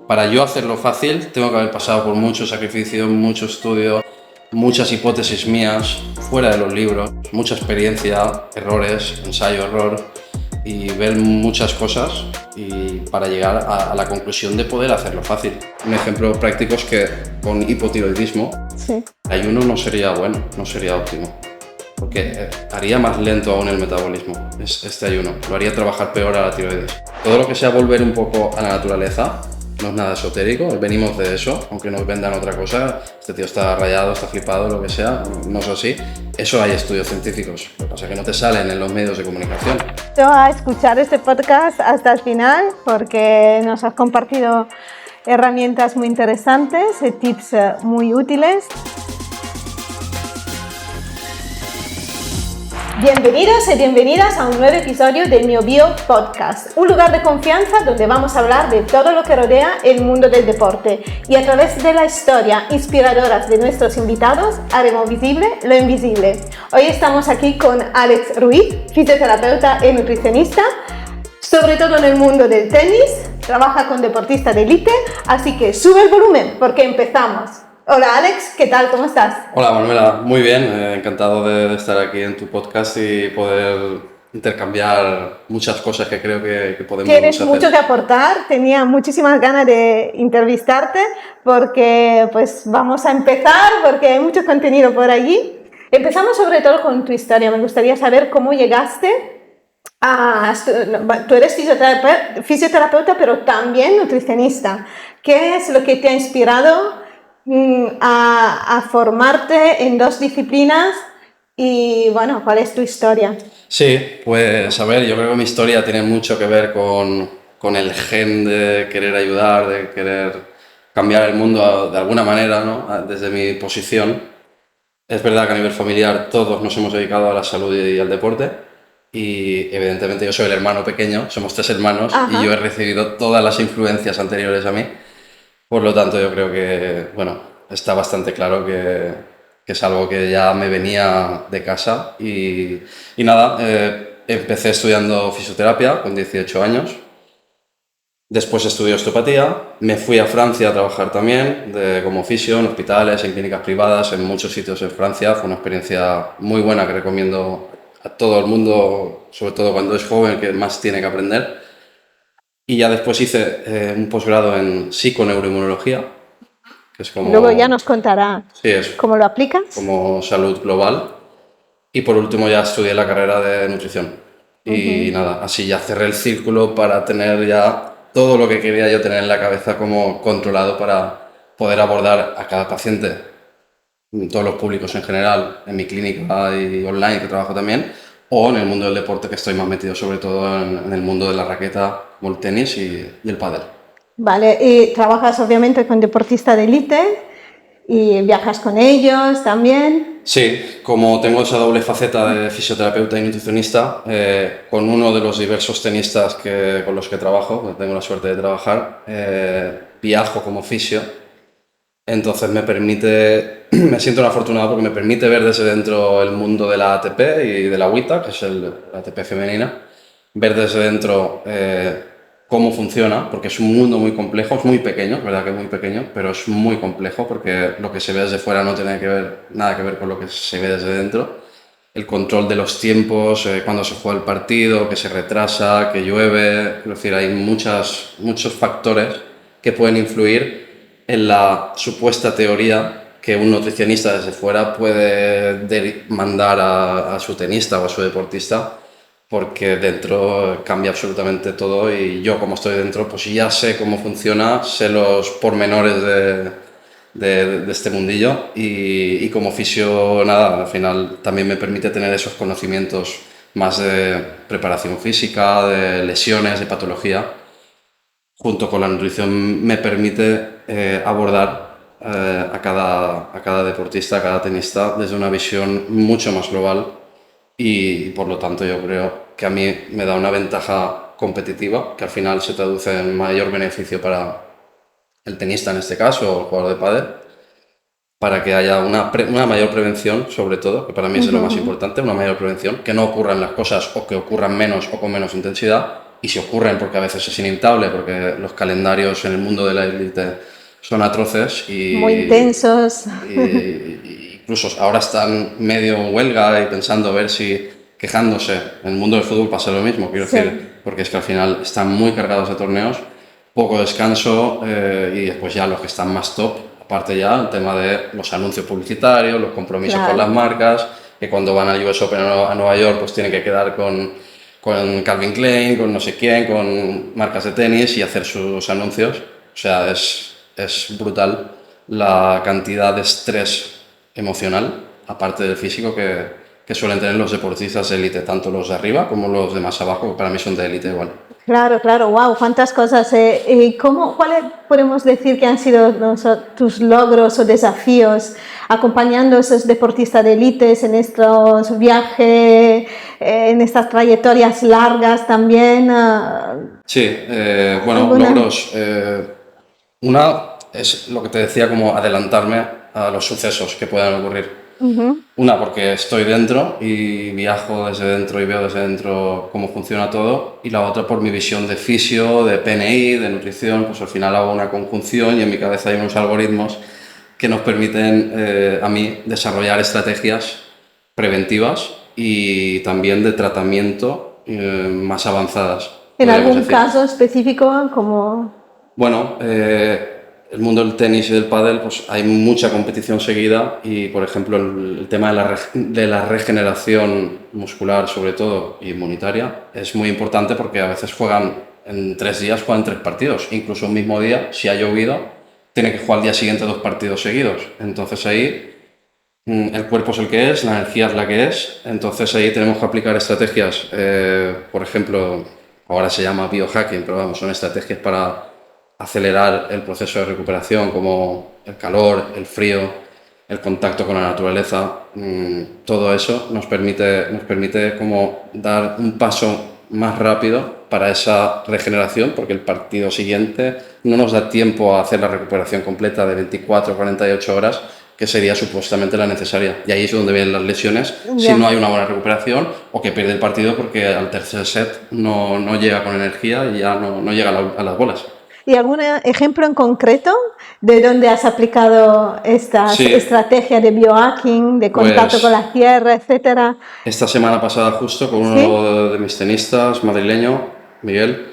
para yo hacerlo fácil, tengo que haber pasado por mucho sacrificio, mucho estudio, muchas hipótesis mías, fuera de los libros, mucha experiencia, errores, ensayo-error y ver muchas cosas y para llegar a la conclusión de poder hacerlo fácil. Un ejemplo práctico es que con hipotiroidismo, Sí. el ayuno no sería bueno, no sería óptimo, porque haría más lento aún el metabolismo, este ayuno, lo haría trabajar peor a la tiroides. Todo lo que sea volver un poco a la naturaleza, no es nada esotérico, venimos de eso, aunque nos vendan otra cosa, este tío está rayado, está flipado, lo que sea, no es así. Eso hay estudios científicos, lo que pasa es que no te salen en los medios de comunicación. Te voy a escuchar este podcast hasta el final porque nos has compartido herramientas muy interesantes, tips muy útiles. Bienvenidos y bienvenidas a un nuevo episodio de MioBio Podcast, un lugar de confianza donde vamos a hablar de todo lo que rodea el mundo del deporte y a través de la historia inspiradoras de nuestros invitados haremos visible lo invisible. Hoy estamos aquí con Alex Ruiz, fisioterapeuta y nutricionista, sobre todo en el mundo del tenis, trabaja con deportistas de élite, así que sube el volumen porque empezamos. Hola Alex, ¿qué tal? ¿Cómo estás? Hola Manuela, muy bien, encantado de estar aquí en tu podcast y poder intercambiar muchas cosas que creo que podemos hacer. Tienes mucho que aportar, tenía muchísimas ganas de entrevistarte porque pues vamos a empezar porque hay mucho contenido por allí. Empezamos sobre todo con tu historia, me gustaría saber cómo llegaste a... Tú eres fisioterapeuta pero también nutricionista. ¿Qué es lo que te ha inspirado a formarte en dos disciplinas y bueno, cuál es tu historia? Sí, pues a ver, yo creo que mi historia tiene mucho que ver con el gen de querer ayudar, de querer cambiar el mundo de alguna manera, ¿no? Desde mi posición. Es verdad que a nivel familiar todos nos hemos dedicado a la salud y al deporte y evidentemente yo soy el hermano pequeño, somos 3 hermanos. Ajá. Y yo he recibido todas las influencias anteriores a mí. Por lo tanto, yo creo que, bueno, está bastante claro que es algo que ya me venía de casa y nada, empecé estudiando fisioterapia con 18 años, después estudié osteopatía, me fui a Francia a trabajar también como fisio en hospitales, en clínicas privadas, en muchos sitios en Francia. Fue una experiencia muy buena que recomiendo a todo el mundo, sobre todo cuando es joven, que más tiene que aprender. Y ya después hice un posgrado en psiconeuroinmunología, que es como... Luego ya nos contará sí, cómo lo aplicas. Como salud global. Y por último ya estudié la carrera de nutrición. Y nada, así ya cerré el círculo para tener ya todo lo que quería yo tener en la cabeza como controlado para poder abordar a cada paciente, todos los públicos en general, en mi clínica y online que trabajo también, o en el mundo del deporte que estoy más metido sobre todo en el mundo de la raqueta, el tenis y el pádel. Vale, y trabajas obviamente con deportistas de élite y viajas con ellos también. Sí, como tengo esa doble faceta de fisioterapeuta y nutricionista, con uno de los diversos tenistas con los que trabajo, tengo la suerte de trabajar, viajo como fisio. Entonces me siento un afortunado porque me permite ver desde dentro el mundo de la ATP y de la WTA, que es la ATP femenina, ver desde dentro cómo funciona, porque es un mundo muy complejo, es muy pequeño, es verdad que es muy pequeño, pero es muy complejo porque lo que se ve desde fuera no tiene nada que ver con lo que se ve desde dentro. El control de los tiempos, cuando se juega el partido, que se retrasa, que llueve, es decir, hay muchos factores que pueden influir en la supuesta teoría que un nutricionista desde fuera puede mandar a su tenista o a su deportista, porque dentro cambia absolutamente todo y yo como estoy dentro pues ya sé cómo funciona, sé los pormenores de este mundillo y como fisio nada, al final también me permite tener esos conocimientos más de preparación física, de lesiones, de patología. Junto con la nutrición me permite abordar a cada deportista, a cada tenista desde una visión mucho más global y por lo tanto yo creo que a mí me da una ventaja competitiva que al final se traduce en mayor beneficio para el tenista en este caso o el jugador de pádel, para que haya una mayor prevención, sobre todo, que para mí es lo más importante, una mayor prevención, que no ocurran las cosas o que ocurran menos o con menos intensidad y si ocurren, porque a veces es inevitable, porque los calendarios en el mundo de la élite son atroces Muy intensos. incluso ahora están medio en huelga y pensando a ver si quejándose. En el mundo del fútbol pasa lo mismo, quiero decir, porque es que al final están muy cargados de torneos, poco descanso y después ya los que están más top, aparte ya el tema de los anuncios publicitarios, los compromisos con las marcas, que cuando van al US Open a Nueva York pues tienen que quedar con Calvin Klein, con no sé quién, con marcas de tenis y hacer sus anuncios. O sea, es brutal la cantidad de estrés emocional, aparte del físico, que suelen tener los deportistas de élite, tanto los de arriba como los de más abajo, que para mí son de élite igual. Claro, claro, wow, cuántas cosas. ¿Cuáles podemos decir que han sido tus logros o desafíos acompañando a esos deportistas de élites en estos viajes, en estas trayectorias largas también? Sí, bueno, logros. Una es lo que te decía, como adelantarme a los sucesos que puedan ocurrir. Una, porque estoy dentro y viajo desde dentro y veo desde dentro cómo funciona todo. Y la otra, por mi visión de fisio, de PNI, de nutrición, pues al final hago una conjunción y en mi cabeza hay unos algoritmos que nos permiten a mí desarrollar estrategias preventivas y también de tratamiento más avanzadas. ¿En algún caso específico como...? Bueno, el mundo del tenis y del pádel, pues hay mucha competición seguida y, por ejemplo, el tema de la regeneración muscular, sobre todo, y inmunitaria, es muy importante porque a veces en 3 días, juegan 3 partidos. Incluso un mismo día, si ha llovido, tiene que jugar al día siguiente 2 partidos seguidos. Entonces ahí el cuerpo es el que es, la energía es la que es. Entonces ahí tenemos que aplicar estrategias, por ejemplo, ahora se llama biohacking, pero vamos, son estrategias para acelerar el proceso de recuperación, como el calor, el frío, el contacto con la naturaleza. Todo eso nos permite como dar un paso más rápido para esa regeneración, porque el partido siguiente no nos da tiempo a hacer la recuperación completa de 24 o 48 horas, que sería supuestamente la necesaria. Y ahí es donde vienen las lesiones, si no hay una buena recuperación o que pierde el partido porque al tercer set no llega con energía y ya no llega a las bolas. ¿Y algún ejemplo en concreto de dónde has aplicado estas estrategias de biohacking, de contacto con la tierra, etcétera? Esta semana pasada, justo con uno de mis tenistas, madrileño, Miguel,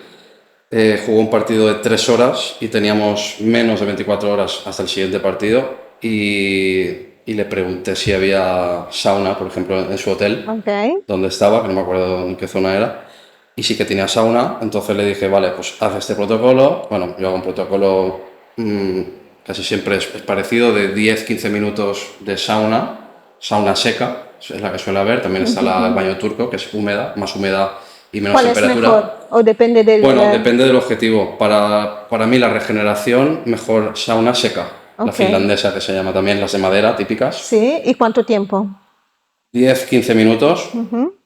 jugó un partido de 3 horas y teníamos menos de 24 horas hasta el siguiente partido y le pregunté si había sauna, por ejemplo, en su hotel, donde estaba, que no me acuerdo en qué zona era. Y sí que tenía sauna, entonces le dije, vale, pues haz este protocolo. Bueno, yo hago un protocolo casi siempre es parecido, de 10-15 minutos de sauna seca, es la que suele haber. También está el baño turco, que es húmeda, más húmeda y menos temperatura. ¿Cuál es mejor? ¿O depende del...? Bueno, depende del objetivo. Para mí la regeneración, mejor sauna seca. La finlandesa, que se llama también, las de madera típicas. Sí, ¿y cuánto tiempo? 10-15 minutos,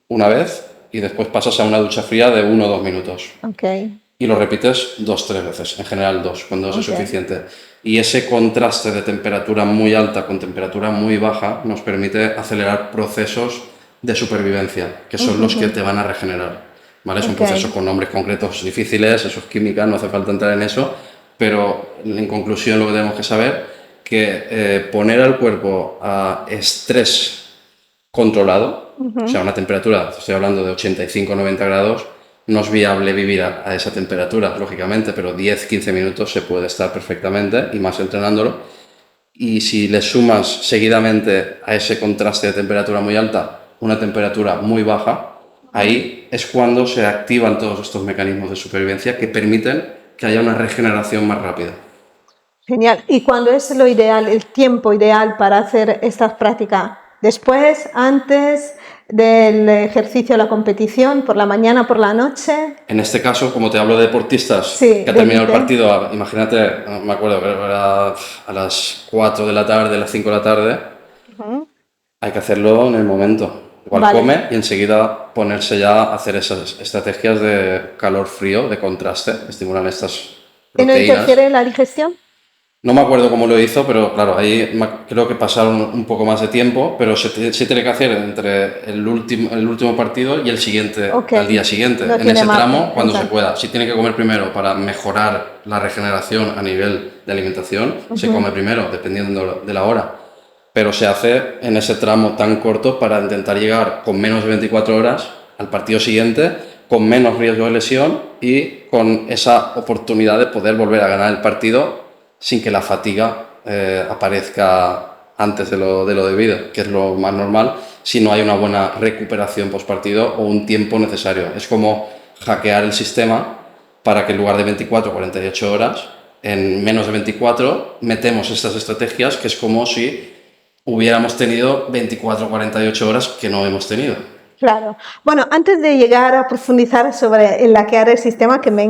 una vez. Y después pasas a una ducha fría de 1 o 2 minutos. Y lo repites 2-3 veces, en general 2, con 2 es suficiente. Y ese contraste de temperatura muy alta con temperatura muy baja nos permite acelerar procesos de supervivencia, que son los que te van a regenerar. ¿Vale? Es un proceso con nombres concretos difíciles, eso es química, no hace falta entrar en eso, pero en conclusión lo que tenemos que saber que poner al cuerpo a estrés controlado, o sea, una temperatura, estoy hablando de 85-90 grados, no es viable vivir a esa temperatura, lógicamente, pero 10-15 minutos se puede estar perfectamente, y más entrenándolo. Y si le sumas seguidamente a ese contraste de temperatura muy alta una temperatura muy baja, ahí es cuando se activan todos estos mecanismos de supervivencia que permiten que haya una regeneración más rápida. Genial. ¿Y cuándo es lo ideal, el tiempo ideal para hacer estas prácticas? ¿Después, antes del ejercicio de la competición, por la mañana, por la noche? En este caso, como te hablo de deportistas que ha terminado el partido, imagínate, me acuerdo que era a las 4 de la tarde, a las 5 de la tarde, hay que hacerlo en el momento. Igual come y enseguida ponerse ya a hacer esas estrategias de calor-frío, de contraste, que estimulan estas proteínas. ¿Y no interfiere en la digestión? No me acuerdo cómo lo hizo, pero claro, ahí creo que pasaron un poco más de tiempo, pero se tiene que hacer entre el último partido y el siguiente, Ok, al día siguiente, no en tiene ese margen, tramo, cuando se exacto. pueda. Si tiene que comer primero para mejorar la regeneración a nivel de alimentación, se come primero, dependiendo de la hora. Pero se hace en ese tramo tan corto para intentar llegar con menos de 24 horas al partido siguiente, con menos riesgo de lesión y con esa oportunidad de poder volver a ganar el partido sin que la fatiga aparezca antes de lo debido, que es lo más normal, si no hay una buena recuperación postpartido o un tiempo necesario. Es como hackear el sistema para que en lugar de 24 o 48 horas, en menos de 24 metemos estas estrategias, que es como si hubiéramos tenido 24 o 48 horas que no hemos tenido. Claro. Bueno, antes de llegar a profundizar sobre el hackear el sistema, que me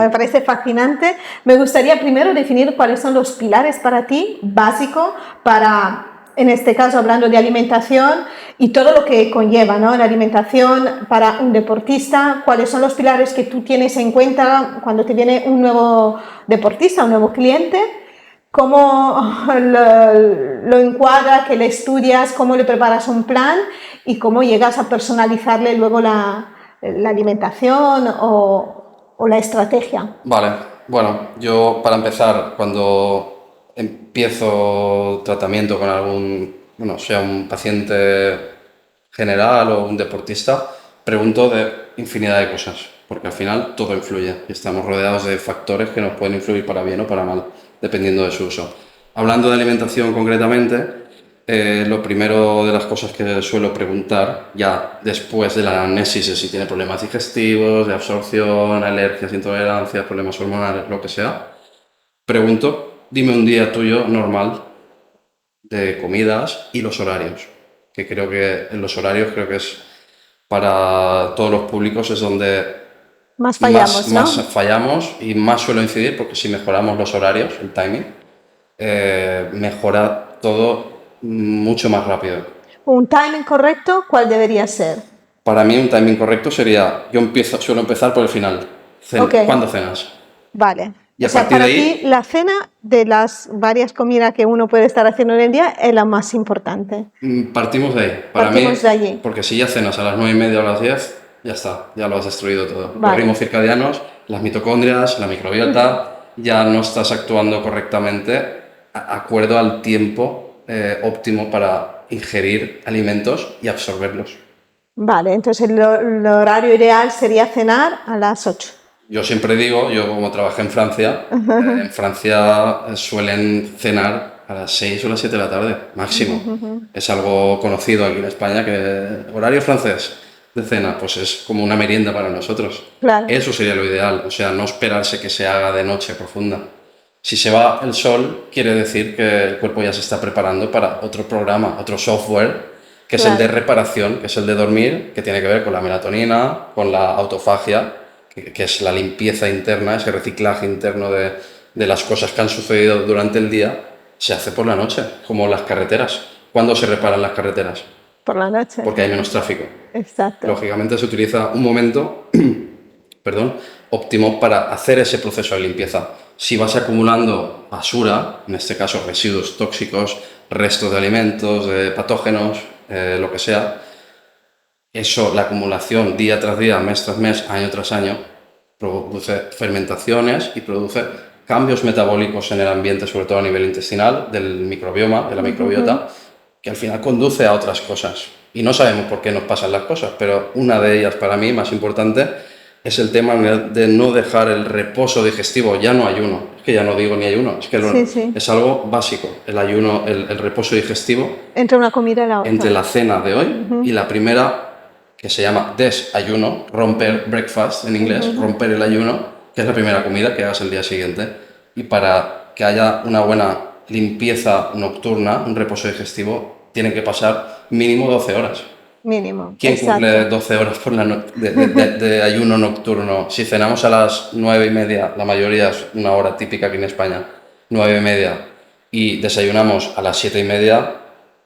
parece fascinante, me gustaría primero definir cuáles son los pilares para ti, básicos, para, en este caso, hablando de alimentación y todo lo que conlleva, ¿no? La alimentación para un deportista, cuáles son los pilares que tú tienes en cuenta cuando te viene un nuevo deportista, un nuevo cliente. ¿Cómo lo encuadras, que le estudias, cómo le preparas un plan y cómo llegas a personalizarle luego la alimentación o la estrategia? Vale, bueno, yo para empezar, cuando empiezo tratamiento con algún, bueno, sea un paciente general o un deportista, pregunto de infinidad de cosas, porque al final todo influye y estamos rodeados de factores que nos pueden influir para bien o para mal, dependiendo de su uso. Hablando de alimentación concretamente, lo primero de las cosas que suelo preguntar, ya después de la anamnesis, es si tiene problemas digestivos, de absorción, alergias, intolerancias, problemas hormonales, lo que sea, pregunto, dime un día tuyo normal de comidas y los horarios, que creo que en los horarios creo que es para todos los públicos es donde Más fallamos, ¿no? más fallamos y más suelo incidir, porque si mejoramos los horarios, el timing, mejora todo mucho más rápido. Un timing correcto, ¿cuál debería ser? Para mí un timing correcto sería, suelo empezar por el final. Ok, ¿Cuándo cenas? vale. Y O a sea, partir de para ti ahí, la cena de las varias comidas que uno puede estar haciendo en el día es la más importante. partimos de ahí. Para Partimos mí, de allí. porque si ya cenas a las 9:30 o a las 10, ya está, ya lo has destruido todo. Los Vale. ritmos circadianos, las mitocondrias, la microbiota, ya no estás actuando correctamente acuerdo al tiempo óptimo para ingerir alimentos y absorberlos. Vale, entonces el horario ideal sería cenar a las 8. Yo siempre digo, yo como trabajé en Francia suelen cenar a las 6 o las 7 de la tarde, máximo. Es algo conocido aquí en España, que horario francés de cena, pues es como una merienda para nosotros. Claro. Eso sería lo ideal, o sea, no esperarse que se haga de noche profunda. Si se va el sol, quiere decir que el cuerpo ya se está preparando para otro programa, otro software, que es el de reparación, que es el de dormir, que tiene que ver con la melatonina, con la autofagia, que es la limpieza interna, ese reciclaje interno de las cosas que han sucedido durante el día, se hace por la noche, como las carreteras. ¿Cuándo se reparan las carreteras? Por la noche. Porque hay menos tráfico. Exacto. Lógicamente se utiliza un momento perdón, óptimo para hacer ese proceso de limpieza. Si vas acumulando basura, en este caso residuos tóxicos, restos de alimentos, de patógenos, lo que sea, eso, la acumulación día tras día, mes tras mes, año tras año, produce fermentaciones y produce cambios metabólicos en el ambiente, sobre todo a nivel intestinal, del microbioma, de la microbiota, que al final conduce a otras cosas. Y no sabemos por qué nos pasan las cosas, pero una de ellas para mí, más importante, es el tema de no dejar el reposo digestivo, ya no ayuno, es que ya no digo ni ayuno, es que es algo básico, el ayuno, el reposo digestivo. Entre una comida y la otra. Entre la cena de hoy y la primera, que se llama desayuno, romper breakfast en inglés, romper el ayuno, que es la primera comida que hagas el día siguiente. Y para que haya una buena limpieza nocturna, un reposo digestivo, tiene que pasar mínimo 12 horas. Mínimo. ¿Quién cumple 12 horas por de ayuno nocturno? Si cenamos a las 9:30, la mayoría es una hora típica aquí en España, 9:30, y desayunamos a las 7:30,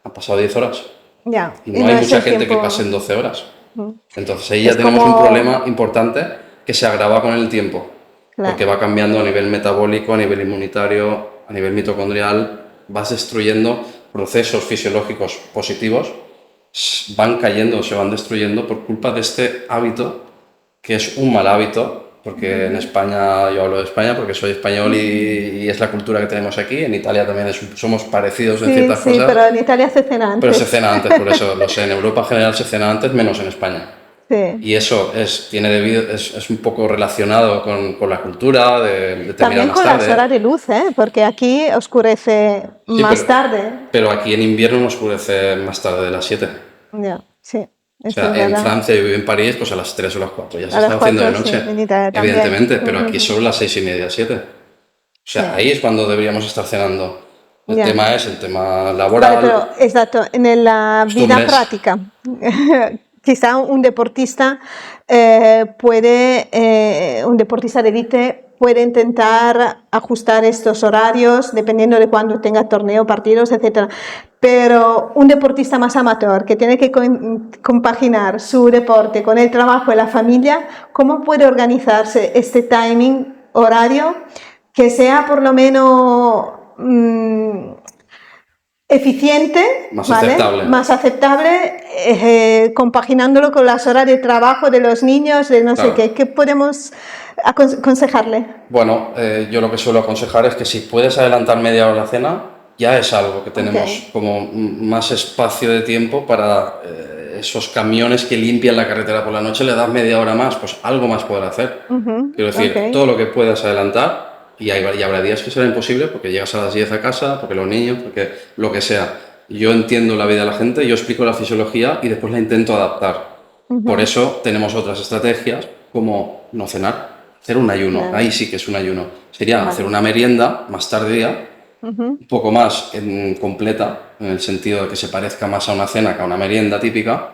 han pasado 10 horas. Ya. Y no hay mucha gente que pase en 12 horas. Entonces ahí ya tenemos un problema importante que se agrava con el tiempo. Claro. porque va cambiando a nivel metabólico, a nivel inmunitario, a nivel mitocondrial, vas destruyendo procesos fisiológicos positivos, van cayendo, se van destruyendo por culpa de este hábito, que es un mal hábito, porque en España, yo hablo de España porque soy español y es la cultura que tenemos aquí. En Italia también somos parecidos en ciertas cosas. Sí, pero en Italia se cena antes. Pero se cena antes, por eso lo sé. En Europa en general se cena antes, menos en España. Sí. Y eso es un poco relacionado con la cultura de terminar También más con tarde. las horas de luz, porque aquí oscurece más tarde. Pero aquí en invierno no oscurece más tarde de las 7. Ya, sí. O sea, en Francia, yo vivo en París, pues a las 3 o las 4 ya se está haciendo de noche, evidentemente, pero aquí son las 6:30, 7. O sea, ahí es cuando deberíamos estar cenando. El tema es el tema laboral. Vale, pero exacto, en la vida práctica, quizá un deportista un deportista de élite puede intentar ajustar estos horarios dependiendo de cuándo tenga torneo, partidos, etc. Pero un deportista más amateur que tiene que compaginar su deporte con el trabajo y la familia, ¿cómo puede organizarse este timing horario que sea por lo menos eficiente, más aceptable, compaginándolo con las horas de trabajo de los niños, de no sé qué podemos aconsejarle? Bueno, yo lo que suelo aconsejar es que si puedes adelantar media hora la cena, ya es algo que tenemos como más espacio de tiempo para esos camiones que limpian la carretera por la noche, le das media hora más, pues algo más poder hacer. Quiero decir, todo lo que puedas adelantar. Y habrá días que será imposible porque llegas a las 10 a casa, porque los niños, porque lo que sea. Yo entiendo la vida de la gente, yo explico la fisiología y después la intento adaptar. Por eso tenemos otras estrategias como no cenar, hacer un ayuno. Ahí sí que es un ayuno. Sería hacer una merienda más tardía, un poco más completa, en el sentido de que se parezca más a una cena que a una merienda típica.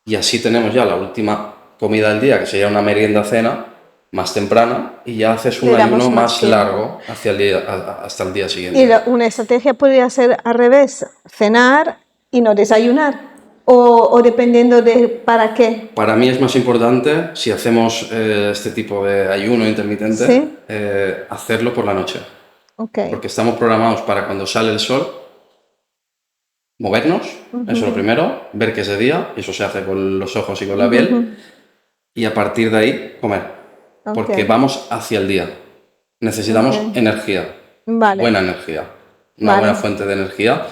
Y así tenemos ya la última comida del día, que sería una merienda-cena, más temprana, y ya haces un ayuno más largo hasta el día siguiente. Y una estrategia podría ser al revés, cenar y no desayunar, o dependiendo de para qué. Para mí es más importante, si hacemos este tipo de ayuno intermitente, hacerlo por la noche. Porque estamos programados para cuando sale el sol, movernos, eso es lo primero, ver que es de día, y eso se hace con los ojos y con la piel, y a partir de ahí comer. Porque vamos hacia el día. Necesitamos energía, buena energía, una buena fuente de energía,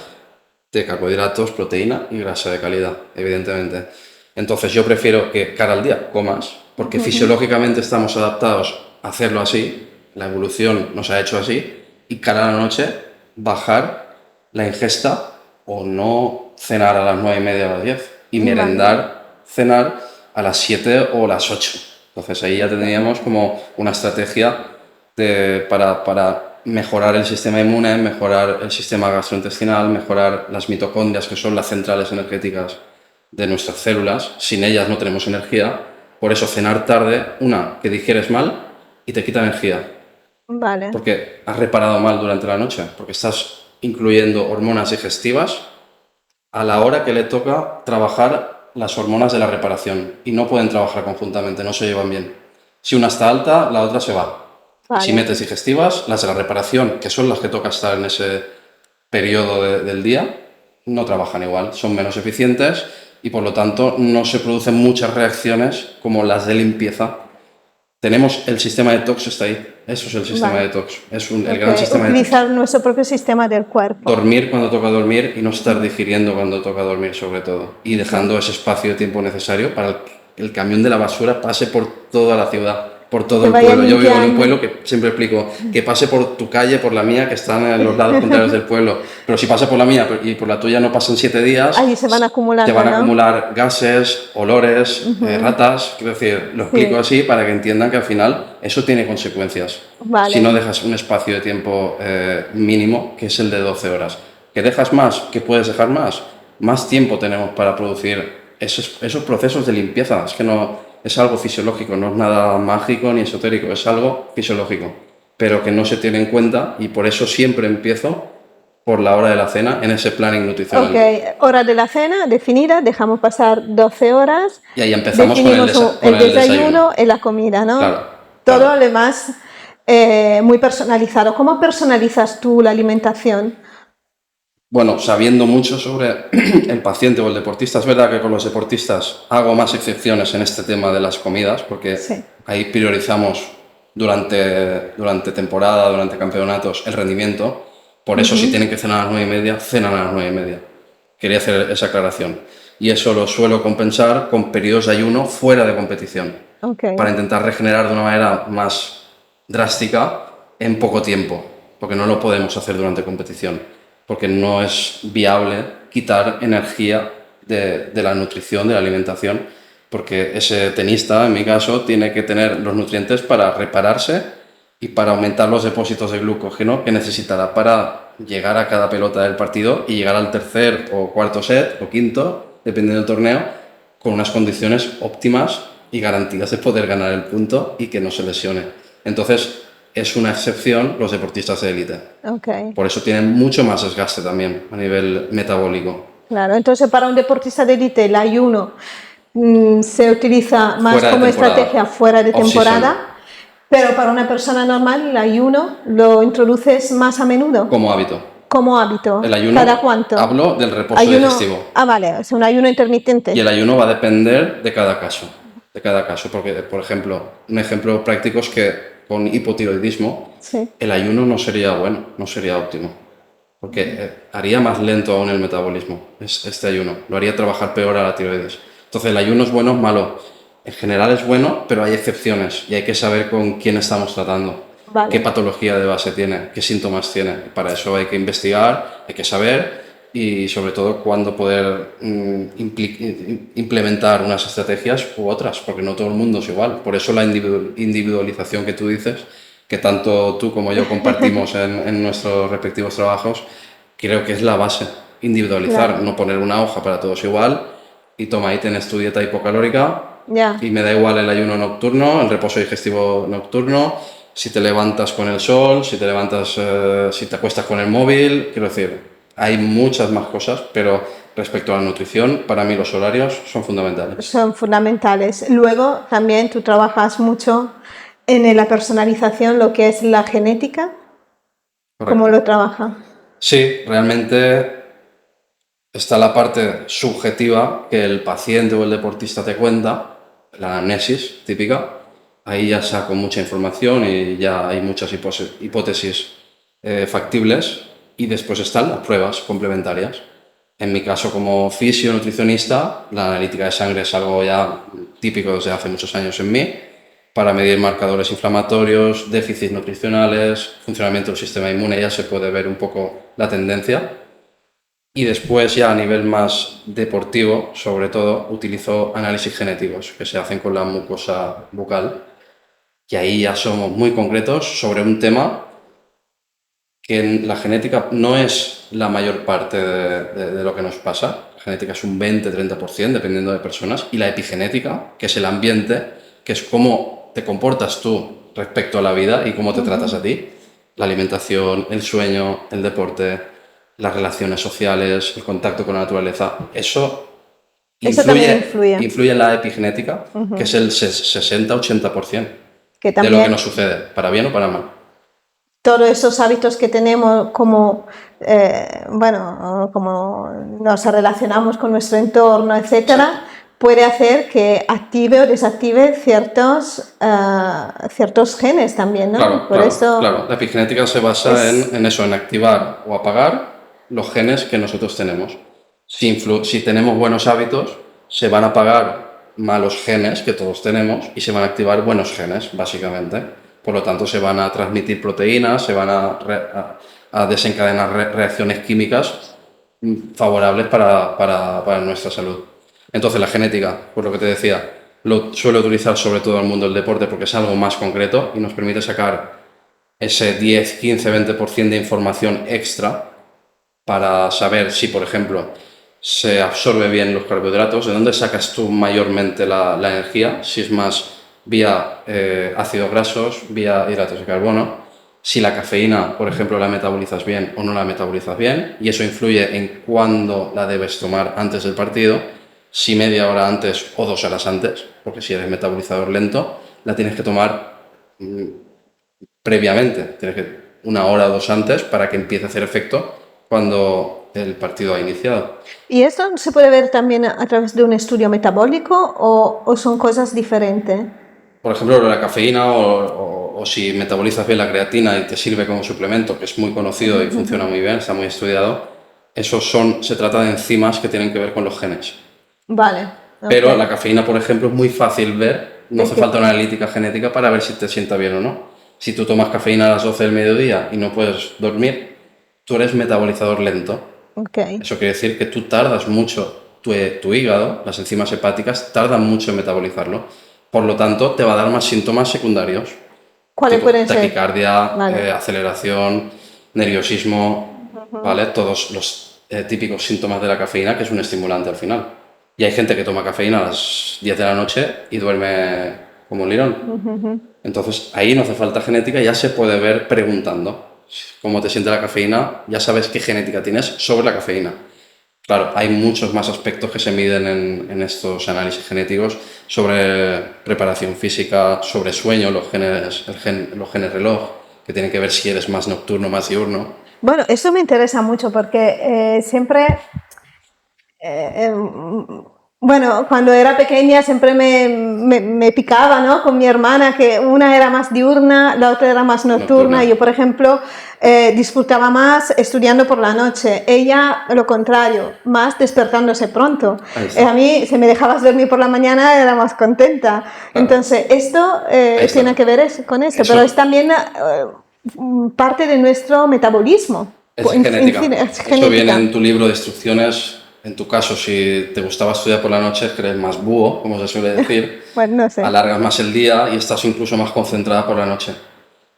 de carbohidratos, proteína y grasa de calidad, evidentemente. Entonces yo prefiero que cara al día comas, porque fisiológicamente estamos adaptados a hacerlo así, la evolución nos ha hecho así, y cara a la noche bajar la ingesta o no cenar a las 9:30 o las 10 y merendar, cenar a las 7 o las 8. Entonces ahí ya tendríamos como una estrategia para mejorar el sistema inmune, mejorar el sistema gastrointestinal, mejorar las mitocondrias, que son las centrales energéticas de nuestras células. Sin ellas no tenemos energía. Por eso cenar tarde, que digieres mal y te quita energía. Porque has reparado mal durante la noche, porque estás incluyendo hormonas digestivas a la hora que le toca trabajar las hormonas de la reparación, y no pueden trabajar conjuntamente, no se llevan bien. Si una está alta, la otra se va. Si metes digestivas, las de la reparación, que son las que toca estar en ese periodo del día, no trabajan igual, son menos eficientes y por lo tanto no se producen muchas reacciones como las de limpieza. Tenemos el sistema detox, está ahí. Eso es el sistema detox. Es el gran sistema detox. Utilizar nuestro propio sistema del cuerpo. Dormir cuando toca dormir y no estar digiriendo cuando toca dormir, sobre todo. Y dejando ese espacio de tiempo necesario para que el camión de la basura pase por toda la ciudad, por todo el pueblo. Yo vivo en un pueblo que siempre explico, que pase por tu calle, por la mía, que están en los lados contrarios del pueblo. Pero si pasa por la mía y por la tuya no pasan 7 días, ahí se van a acumular, te van a acumular gases, olores, ratas. Quiero decir, lo explico así para que entiendan que al final eso tiene consecuencias. Si no dejas un espacio de tiempo mínimo, que es el de 12 horas. ¿Que dejas más? ¿Que puedes dejar más? Más tiempo tenemos para producir esos procesos de limpieza. Es que no... Es algo fisiológico, no es nada mágico ni esotérico, es algo fisiológico, pero que no se tiene en cuenta, y por eso siempre empiezo por la hora de la cena en ese planning nutricional. Hora de la cena definida, dejamos pasar 12 horas. Y ahí empezamos con el desayuno y la comida, ¿no? Claro. Todo lo demás muy personalizado. ¿Cómo personalizas tú la alimentación? Bueno, sabiendo mucho sobre el paciente o el deportista, es verdad que con los deportistas hago más excepciones en este tema de las comidas, porque Sí. ahí priorizamos durante temporada, durante campeonatos, el rendimiento. Por eso, si tienen que cenar a las 9:30, cenan a las 9:30. Quería hacer esa aclaración. Y eso lo suelo compensar con periodos de ayuno fuera de competición, Okay. para intentar regenerar de una manera más drástica en poco tiempo, porque no lo podemos hacer durante competición, porque no es viable quitar energía de la nutrición, de la alimentación, porque ese tenista, en mi caso, tiene que tener los nutrientes para repararse y para aumentar los depósitos de glucógeno que necesitará para llegar a cada pelota del partido y llegar al tercer o cuarto set o quinto, dependiendo del torneo, con unas condiciones óptimas y garantías de poder ganar el punto y que no se lesione. Entonces, es una excepción los deportistas de élite. Okay. Por eso tienen mucho más desgaste también a nivel metabólico. Claro, entonces para un deportista de élite el ayuno se utiliza más Fuera de como temporada. estrategia fuera de Off-season. temporada, pero para una persona normal el ayuno lo introduces más a menudo. Como hábito. Como hábito. El ayuno, ¿Cada cuánto? hablo del reposo Ayuno. digestivo. Ah, vale, es un ayuno intermitente. Y el ayuno va a depender de cada caso. De cada caso, porque, por ejemplo, un ejemplo práctico es que con hipotiroidismo, Sí. el ayuno no sería bueno, no sería óptimo. Porque haría más lento aún el metabolismo, este ayuno. Lo haría trabajar peor a la tiroides. Entonces, el ayuno es bueno o malo. En general es bueno, pero hay excepciones y hay que saber con quién estamos tratando. Vale. Qué patología de base tiene, qué síntomas tiene. Para eso hay que investigar, hay que saber y sobre todo cuándo poder implementar unas estrategias u otras, porque no todo el mundo es igual. Por eso la individualización que tú dices, que tanto tú como yo compartimos en nuestros respectivos trabajos, creo que es la base. Individualizar, Claro. no poner una hoja para todos igual y toma, ahí tienes tu dieta hipocalórica Ya. y me da igual el ayuno nocturno, el reposo digestivo nocturno, si te levantas con el sol, si te levantas, si te acuestas con el móvil, quiero decir, hay muchas más cosas, pero respecto a la nutrición, para mí los horarios son fundamentales. Son fundamentales. Luego también tú trabajas mucho en la personalización, lo que es la genética. ¿Cómo Correcto. lo trabaja? Sí, realmente está la parte subjetiva que el paciente o el deportista te cuenta, la anamnesis típica. Ahí ya saco mucha información y ya hay muchas hipótesis factibles. Y después están las pruebas complementarias. En mi caso, como fisio nutricionista, la analítica de sangre es algo ya típico desde hace muchos años en mí, para medir marcadores inflamatorios, déficits nutricionales, funcionamiento del sistema inmune, ya se puede ver un poco la tendencia. Y después ya a nivel más deportivo, sobre todo, utilizo análisis genéticos que se hacen con la mucosa bucal. Y ahí ya somos muy concretos sobre un tema que en la genética no es la mayor parte de lo que nos pasa. La genética es un 20-30%, dependiendo de personas. Y la epigenética, que es el ambiente, que es cómo te comportas tú respecto a la vida y cómo te tratas a ti. La alimentación, el sueño, el deporte, las relaciones sociales, el contacto con la naturaleza. Eso también influye en la epigenética, que es el 60-80% Que de lo también que nos sucede, para bien o para mal. todos esos hábitos que tenemos, como, como nos relacionamos con nuestro entorno, etcétera, puede hacer que active o desactive ciertos genes también, ¿no? Claro, Por claro, eso claro. La epigenética se basa en eso, en activar o apagar los genes que nosotros tenemos. Si tenemos buenos hábitos, se van a apagar malos genes que todos tenemos y se van a activar buenos genes, básicamente. Por lo tanto, se van a transmitir proteínas, se van a desencadenar reacciones químicas favorables para nuestra salud. Entonces, la genética, por lo que te decía, lo suelo utilizar sobre todo en el mundo del deporte porque es algo más concreto y nos permite sacar ese 10, 15, 20% de información extra para saber si, por ejemplo, se absorbe bien los carbohidratos, de dónde sacas tú mayormente la energía, si es más vía ácidos grasos, vía hidratos de carbono, si la cafeína, por ejemplo, la metabolizas bien o no la metabolizas bien, y eso influye en cuándo la debes tomar antes del partido, si media hora antes o 2 horas antes, porque si eres metabolizador lento, la tienes que tomar previamente, tienes que 1 hora o 2 antes para que empiece a hacer efecto cuando el partido ha iniciado. ¿Y esto se puede ver también a través de un estudio metabólico o son cosas diferentes? Por ejemplo, la cafeína o si metabolizas bien la creatina y te sirve como suplemento, que es muy conocido y funciona muy bien, está muy estudiado, se trata de enzimas que tienen que ver con los genes. Vale. Pero la cafeína, por ejemplo, es muy fácil ver, no hace falta una analítica genética para ver si te sienta bien o no. Si tú tomas cafeína a las 12 del mediodía y no puedes dormir, tú eres metabolizador lento. Okay. Eso quiere decir que tú tardas mucho, tu hígado, las enzimas hepáticas, tardan mucho en metabolizarlo. Por lo tanto, te va a dar más síntomas secundarios. ¿Cuáles pueden ser? Taquicardia, Vale. aceleración, nerviosismo, ¿vale? Todos los típicos síntomas de la cafeína, que es un estimulante al final. Y hay gente que toma cafeína a las 10 de la noche y duerme como un lirón. Entonces, ahí no hace falta genética, ya se puede ver preguntando cómo te siente la cafeína, ya sabes qué genética tienes sobre la cafeína. Claro, hay muchos más aspectos que se miden en estos análisis genéticos sobre preparación física, sobre sueño, los genes reloj, que tienen que ver si eres más nocturno o más diurno. Bueno, eso me interesa mucho porque siempre, bueno, cuando era pequeña siempre me picaba, ¿no? Con mi hermana, que una era más diurna, la otra era más nocturna. Yo, por ejemplo, disfrutaba más estudiando por la noche. Ella, lo contrario, más despertándose pronto. A mí, si me dejabas dormir por la mañana, era más contenta. Claro. Entonces, esto tiene que ver con esto, pero es también parte de nuestro metabolismo. Es genética. Esto viene en tu libro de instrucciones. En tu caso, si te gustaba estudiar por la noche, eres más búho, como se suele decir. Bueno, no sé. Alargas más el día y estás incluso más concentrada por la noche.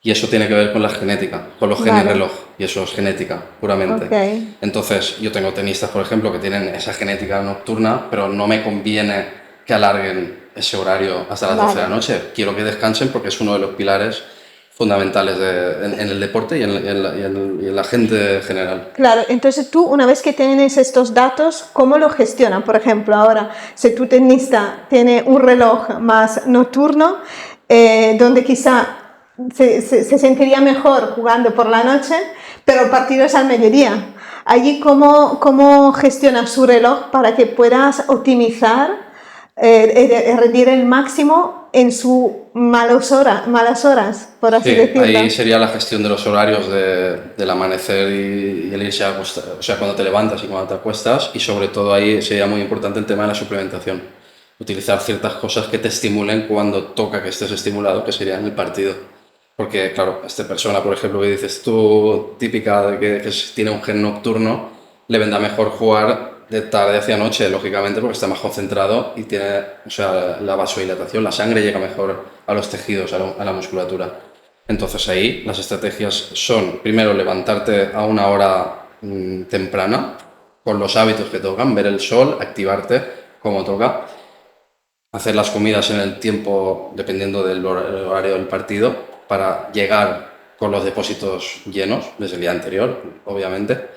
Y eso tiene que ver con la genética, con los genes reloj. Y eso es genética, puramente. Okay. Entonces, yo tengo tenistas, por ejemplo, que tienen esa genética nocturna, pero no me conviene que alarguen ese horario hasta las 12 de la noche. Quiero que descansen porque es uno de los pilares fundamentales en el deporte y en la gente en general. Claro, entonces tú, una vez que tienes estos datos, ¿cómo lo gestionan? Por ejemplo, ahora, si tu tenista tiene un reloj más nocturno, donde quizá se sentiría mejor jugando por la noche, pero el partido es al mediodía. Allí, ¿cómo gestionas su reloj para que puedas optimizar, rendir el máximo en sus malas horas, por así decirlo? Ahí sería la gestión de los horarios del amanecer y el irse a acostar, o sea, cuando te levantas y cuando te acuestas, y sobre todo ahí sería muy importante el tema de la suplementación. Utilizar ciertas cosas que te estimulen cuando toca que estés estimulado, que sería en el partido. Porque, claro, a esta persona, por ejemplo, que dices tú, típica de que tiene un gen nocturno, le vendrá mejor jugar de tarde hacia noche, lógicamente, porque está más concentrado y tiene, o sea, la vasodilatación, la sangre llega mejor a los tejidos, a la musculatura. Entonces ahí las estrategias son, primero, levantarte a una hora temprana, con los hábitos que tocan, ver el sol, activarte como toca, hacer las comidas en el tiempo, dependiendo del horario del partido, para llegar con los depósitos llenos desde el día anterior, obviamente,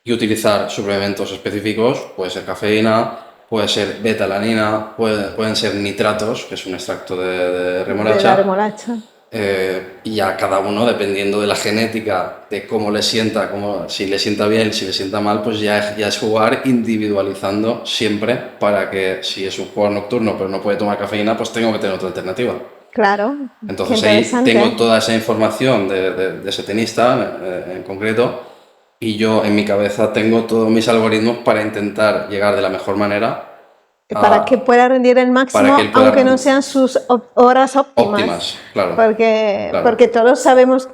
y utilizar suplementos específicos, puede ser cafeína, puede ser beta-alanina, pueden ser nitratos, que es un extracto de remolacha. De la remolacha. Y a cada uno, dependiendo de la genética, de cómo le sienta, si le sienta bien, si le sienta mal, pues ya es jugar individualizando siempre para que si es un jugador nocturno pero no puede tomar cafeína, pues tengo que tener otra alternativa. Claro. Entonces ahí tengo toda esa información de ese tenista en concreto, y yo en mi cabeza tengo todos mis algoritmos para intentar llegar de la mejor manera para que pueda rendir el máximo, aunque no sean sus horas óptimas. Claro. Porque todos sabemos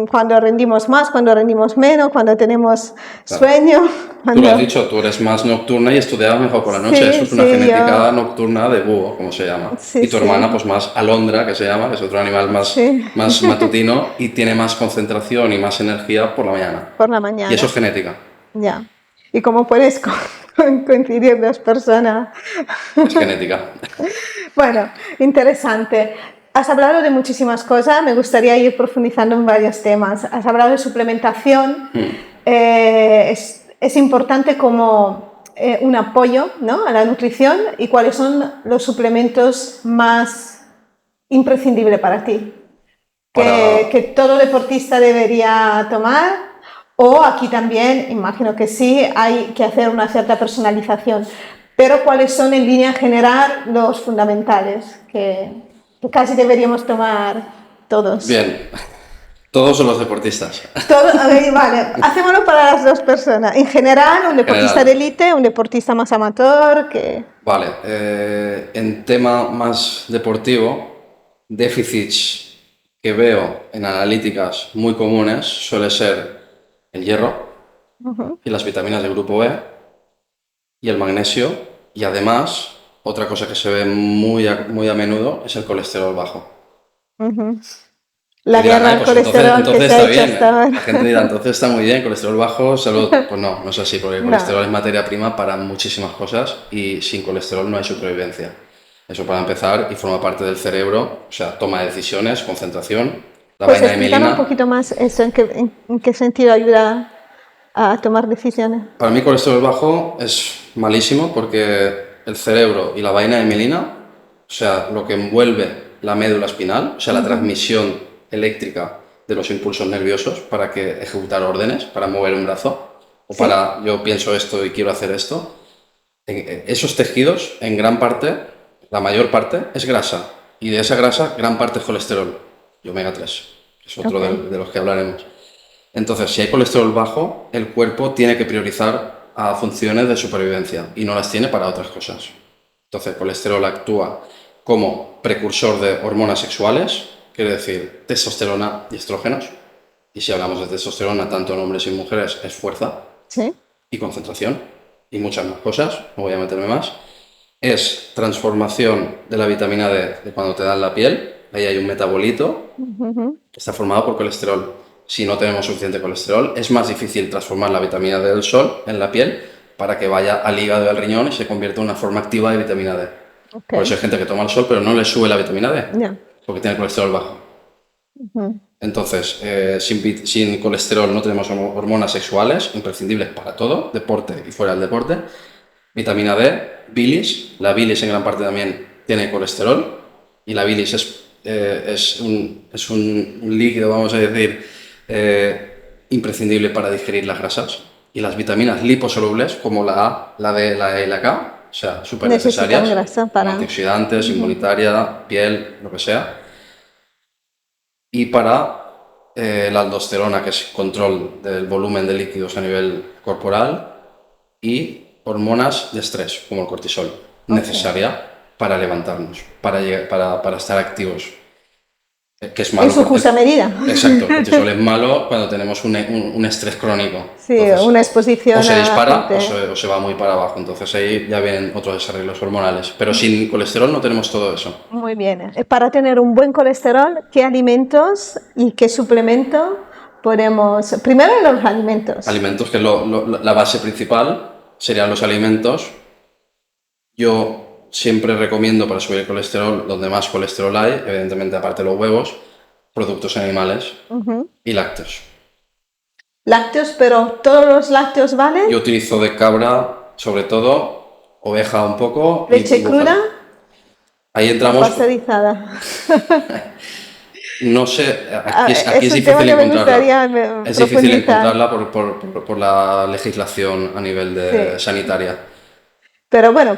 cuando rendimos más, cuando rendimos menos, cuando tenemos sueño. Tú lo has dicho, tú eres más nocturna y estudias mejor por la noche. Eso es una genética nocturna de búho, como se llama. Y tu hermana, pues más alondra, que se llama, que es otro animal más matutino y tiene más concentración y más energía por la mañana. Por la mañana. Y eso es genética. Ya. ¿Y cómo puedes coincidir dos personas? Es genética. Bueno, interesante. Has hablado de muchísimas cosas, me gustaría ir profundizando en varios temas. Has hablado de suplementación, es importante como un apoyo, ¿no?, a la nutrición. ¿Y cuáles son los suplementos más imprescindibles para ti? que todo deportista debería tomar. O aquí también, imagino que sí, hay que hacer una cierta personalización. Pero ¿cuáles son en línea general los fundamentales que casi deberíamos tomar todos? Bien, todos son los deportistas. Vale, hacémoslo para las dos personas. En general, un deportista de élite, un deportista más amateur. Vale, en tema más deportivo, déficits que veo en analíticas muy comunes suele ser el hierro y las vitaminas del grupo B y el magnesio, y además otra cosa que se ve muy a menudo es el colesterol bajo. La guerra al colesterol entonces que se ha está hecho bien. hasta ahora. La gente dirá, entonces está muy bien, colesterol bajo, salud. Pues no es así, porque el colesterol es materia prima para muchísimas cosas y sin colesterol no hay supervivencia. Eso para empezar, y forma parte del cerebro, o sea, toma de decisiones, concentración. La Pues vaina de explícanos mielina. un poquito más eso, en qué sentido ayuda a tomar decisiones. Para mí colesterol bajo es malísimo porque el cerebro y la vaina de mielina, o sea, lo que envuelve la médula espinal, o sea, la transmisión eléctrica de los impulsos nerviosos para que ejecutar órdenes, para mover un brazo, o para yo pienso esto y quiero hacer esto, esos tejidos en gran parte, la mayor parte, es grasa, y de esa grasa gran parte es colesterol y omega 3, que es otro de los que hablaremos. Entonces, si hay colesterol bajo, el cuerpo tiene que priorizar a funciones de supervivencia y no las tiene para otras cosas. Entonces, el colesterol actúa como precursor de hormonas sexuales, quiere decir testosterona y estrógenos. Y si hablamos de testosterona, tanto en hombres y en mujeres, es fuerza y concentración y muchas más cosas, no voy a meterme más. Es transformación de la vitamina D de cuando te dan la piel. Ahí hay un metabolito que está formado por colesterol. Si no tenemos suficiente colesterol, es más difícil transformar la vitamina D del sol en la piel para que vaya al hígado y al riñón y se convierta en una forma activa de vitamina D. Por eso hay gente que toma el sol pero no le sube la vitamina D, porque tiene colesterol bajo. Entonces, sin colesterol no tenemos hormonas sexuales imprescindibles para todo, deporte y fuera del deporte. Vitamina D, bilis. La bilis en gran parte también tiene colesterol y la bilis es un líquido, vamos a decir, imprescindible para digerir las grasas. Y las vitaminas liposolubles como la A, la D, la E y la K, o sea, súper necesarias, para antioxidantes, inmunitaria, piel, lo que sea. Y para la aldosterona, que es control del volumen de líquidos a nivel corporal, y hormonas de estrés, como el cortisol, necesaria para levantarnos, para estar activos. Que es malo. En su justa medida. Exacto, el cortisol es malo cuando tenemos un estrés crónico. Sí, entonces, una exposición. O se dispara o se va muy para abajo. Entonces ahí ya vienen otros desarrollos hormonales. Pero sin colesterol no tenemos todo eso. Muy bien. Para tener un buen colesterol, ¿qué alimentos y qué suplemento podemos...? Primero los alimentos. Alimentos, que la base principal serían los alimentos. Yo siempre recomiendo para subir el colesterol, donde más colesterol hay, evidentemente aparte de los huevos, productos animales y lácteos. Lácteos, pero ¿todos los lácteos valen? Yo utilizo de cabra, sobre todo, oveja un poco. ¿Leche cruda? Ahí entramos. Pasteurizada. No sé, aquí es difícil encontrarla. Es difícil encontrarla por la legislación a nivel sanitaria. Pero bueno,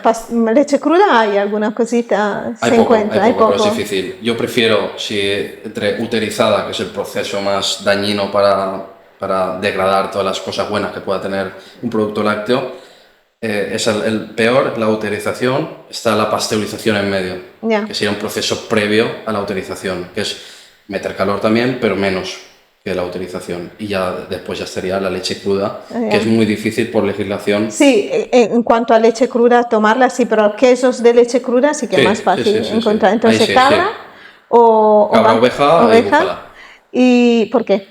leche cruda hay alguna cosita, se encuentra. Hay poco, pero es difícil. Yo prefiero, entre uterizada, que es el proceso más dañino para degradar todas las cosas buenas que pueda tener un producto lácteo, es el peor, la uterización, está la pasteurización en medio, que sería un proceso previo a la uterización, que es meter calor también, pero menos que la utilización, y ya después ya sería la leche cruda, que es muy difícil por legislación. Sí, en cuanto a leche cruda, tomarla sí, pero quesos de leche cruda sí que es más fácil encontrar. Entonces, cabra o oveja y búfala. ¿Y por qué?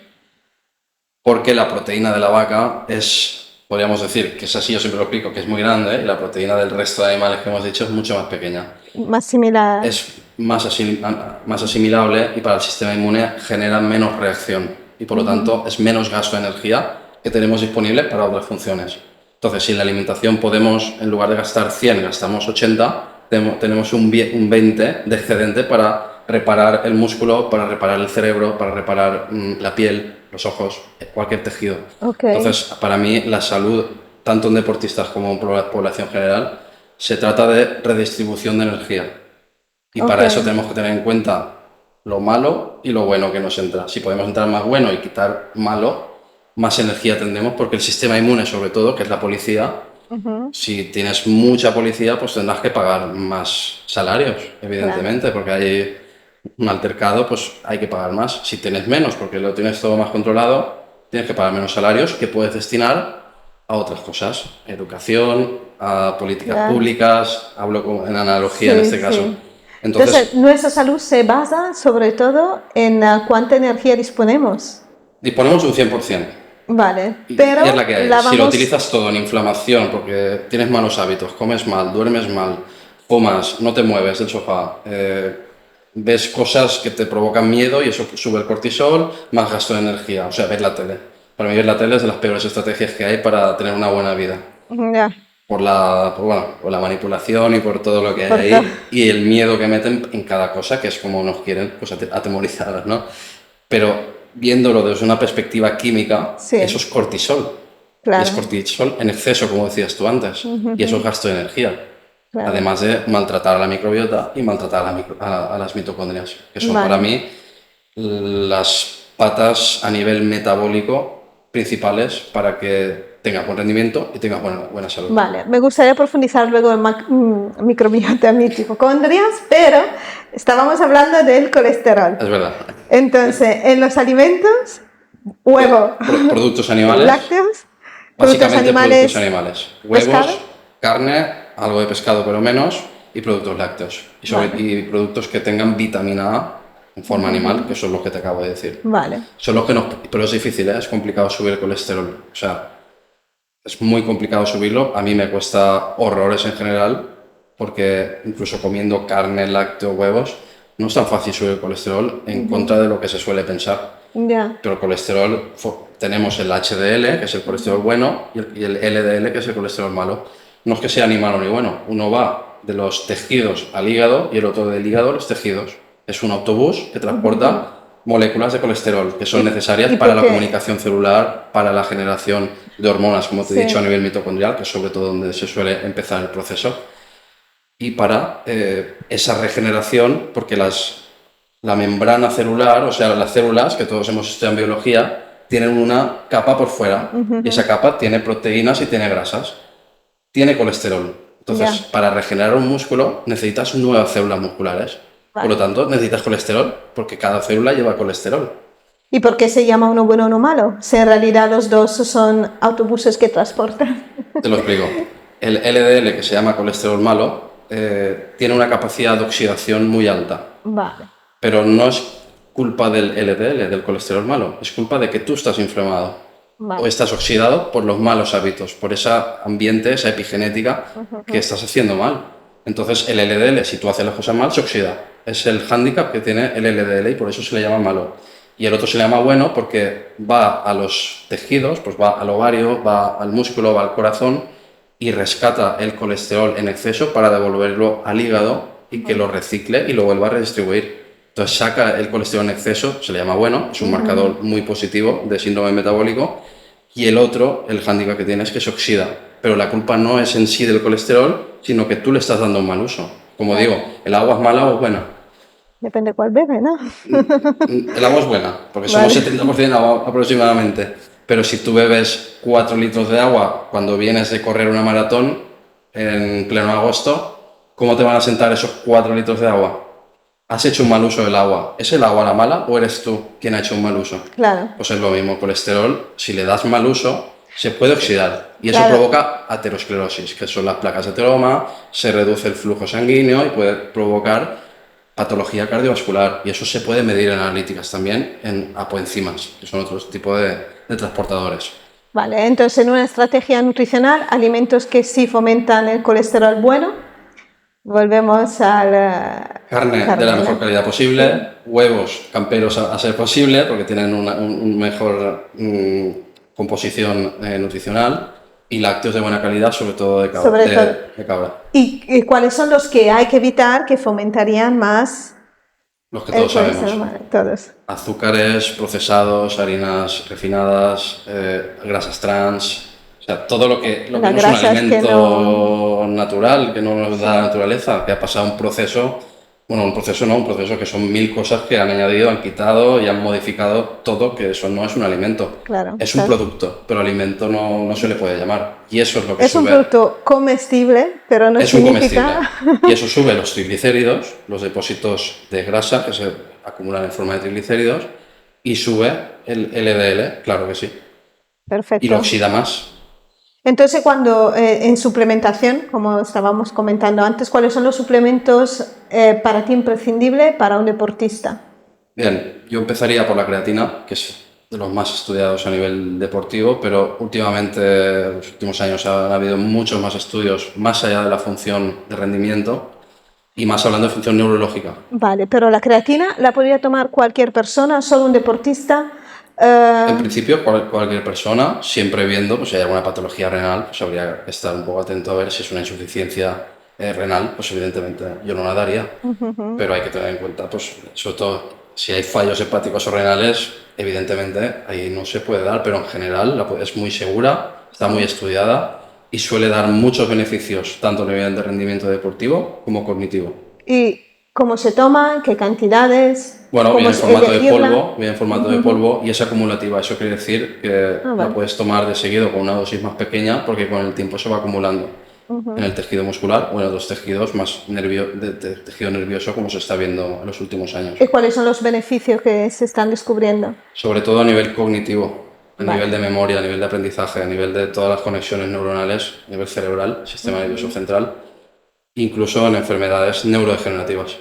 Porque la proteína de la vaca podríamos decir, que es así, yo siempre lo explico, que es muy grande, y la proteína del resto de animales que hemos dicho es mucho más pequeña. Más similar. Es más asimilable y para el sistema inmune genera menos reacción. Y por lo tanto es menos gasto de energía que tenemos disponible para otras funciones. Entonces, si en la alimentación podemos, en lugar de gastar 100, gastamos 80, tenemos un 20 de excedente para reparar el músculo, para reparar el cerebro, para reparar la piel, los ojos, cualquier tejido. Okay. Entonces, para mí, la salud, tanto en deportistas como en población general, se trata de redistribución de energía. Y para eso tenemos que tener en cuenta lo malo y lo bueno que nos entra. Si podemos entrar más bueno y quitar malo, más energía tendremos, porque el sistema inmune, sobre todo, que es la policía, si tienes mucha policía, pues tendrás que pagar más salarios, evidentemente, porque hay un altercado, pues hay que pagar más. Si tienes menos, porque lo tienes todo más controlado, tienes que pagar menos salarios que puedes destinar a otras cosas, educación, a políticas públicas, hablo en analogía en este caso. Entonces, nuestra salud se basa sobre todo en cuánta energía disponemos. Disponemos un 100%. Vale, pero y es la que hay. Si lo utilizas todo en inflamación, porque tienes malos hábitos, comes mal, duermes mal, fumas, no te mueves del sofá, ves cosas que te provocan miedo y eso sube el cortisol, más gasto de energía. O sea, ves la tele. Para mí ver la tele es de las peores estrategias que hay para tener una buena vida. Por la manipulación y por todo lo que hay ahí y el miedo que meten en cada cosa, que es como nos quieren, pues atemorizadas, ¿no? Pero viéndolo desde una perspectiva química, eso es cortisol. Claro. Y es cortisol en exceso, como decías tú antes, y eso es gasto de energía. Claro. Además de maltratar a la microbiota y maltratar a las mitocondrias, que son para mí las patas a nivel metabólico principales para que tengas buen rendimiento y tengas buena salud. Vale, me gustaría profundizar luego en microbiota, mitocondrias, pero estábamos hablando del colesterol. Es verdad. Entonces, en los alimentos, huevo, productos animales, lácteos, básicamente productos animales, huevos, pescado, carne, algo de pescado pero menos, y productos lácteos. Y productos que tengan vitamina A en forma animal, que son los que te acabo de decir. Vale. Son los que pero es difícil, es complicado subir el colesterol. O sea, es muy complicado subirlo. A mí me cuesta horrores en general, porque incluso comiendo carne, lácteo, huevos, no es tan fácil subir el colesterol en contra de lo que se suele pensar. Pero el colesterol, tenemos el HDL, que es el colesterol bueno, y el LDL, que es el colesterol malo. No es que sea ni malo ni bueno. Uno va de los tejidos al hígado y el otro del hígado a los tejidos. Es un autobús que transporta moléculas de colesterol que son necesarias para la comunicación celular, para la generación de hormonas, como te he dicho, a nivel mitocondrial, que es sobre todo donde se suele empezar el proceso, y para esa regeneración, porque la membrana celular, o sea, las células, que todos hemos estudiado en biología, tienen una capa por fuera, y esa capa tiene proteínas y tiene grasas, tiene colesterol. Entonces, para regenerar un músculo necesitas nuevas células musculares. Por lo tanto, necesitas colesterol, porque cada célula lleva colesterol. ¿Y por qué se llama uno bueno o uno malo? Si en realidad los dos son autobuses que transportan. Te lo explico. El LDL, que se llama colesterol malo, tiene una capacidad de oxidación muy alta. Vale. Pero no es culpa del LDL, del colesterol malo, es culpa de que tú estás inflamado. O estás oxidado por los malos hábitos, por ese ambiente, esa epigenética que estás haciendo mal. Entonces el LDL, si tú haces las cosas mal, se oxida. Es el hándicap que tiene el LDL y por eso se le llama malo. Y el otro se le llama bueno porque va a los tejidos, pues va al ovario, va al músculo, va al corazón y rescata el colesterol en exceso para devolverlo al hígado y que lo recicle y lo vuelva a redistribuir. Entonces saca el colesterol en exceso, se le llama bueno, es un marcador muy positivo de síndrome metabólico. Y el otro, el hándicap que tiene es que se oxida. Pero la culpa no es en sí del colesterol, sino que tú le estás dando un mal uso. Como digo, ¿el agua es mala o es buena? Depende cuál bebe, ¿no? El agua es buena, porque somos 70% agua aproximadamente. Pero si tú bebes 4 litros de agua cuando vienes de correr una maratón en pleno agosto, ¿cómo te van a sentar esos 4 litros de agua? Has hecho un mal uso del agua. ¿Es el agua la mala o eres tú quien ha hecho un mal uso? Claro. Pues es lo mismo, el colesterol, si le das mal uso, se puede oxidar y eso provoca aterosclerosis, que son las placas de ateroma, se reduce el flujo sanguíneo y puede provocar patología cardiovascular, y eso se puede medir en analíticas también en apoenzimas, que son otros tipos de transportadores. Vale, entonces en una estrategia nutricional, alimentos que sí fomentan el colesterol bueno, volvemos al... Carne de la mejor calidad posible, huevos camperos a ser posible, porque tienen una mejor composición nutricional, y lácteos de buena calidad, sobre todo de cabra. ¿Y cuáles son los que hay que evitar que fomentarían más Los que todos sabemos. Todos. Azúcares, procesados, harinas refinadas, grasas trans, o sea, todo lo que no es un alimento natural, que no nos da la naturaleza, que ha pasado un proceso que son 1000 cosas que han añadido, han quitado y han modificado todo, que eso no es un alimento. Claro, es un producto, pero alimento no se le puede llamar. Y eso es lo que es sube. Un producto comestible, pero no significa... Y eso sube los triglicéridos, los depósitos de grasa que se acumulan en forma de triglicéridos, y sube el LDL, claro que sí. Perfecto. Y lo oxida más. Entonces, cuando en suplementación, como estábamos comentando antes, ¿cuáles son los suplementos para ti imprescindibles para un deportista? Bien, yo empezaría por la creatina, que es de los más estudiados a nivel deportivo, pero últimamente, en los últimos años, han habido muchos más estudios más allá de la función de rendimiento y más hablando de función neurológica. Vale, pero la creatina la podría tomar cualquier persona, solo un deportista. En principio, cualquier persona, siempre viendo, pues si hay alguna patología renal, pues habría que estar un poco atento a ver si es una insuficiencia renal, pues evidentemente yo no la daría, pero hay que tener en cuenta, pues sobre todo si hay fallos hepáticos o renales, evidentemente ahí no se puede dar, pero en general es muy segura, está muy estudiada y suele dar muchos beneficios, tanto a nivel de rendimiento deportivo como cognitivo. ¿Y cómo se toma? ¿Qué cantidades? Bueno, viene en formato de polvo y es acumulativa. Eso quiere decir que la puedes tomar de seguido con una dosis más pequeña porque con el tiempo se va acumulando en el tejido muscular o en otros tejidos más tejido nervioso, como se está viendo en los últimos años. ¿Y cuáles son los beneficios que se están descubriendo? Sobre todo a nivel cognitivo, a nivel de memoria, a nivel de aprendizaje, a nivel de todas las conexiones neuronales, a nivel cerebral, sistema nervioso central, incluso en enfermedades neurodegenerativas.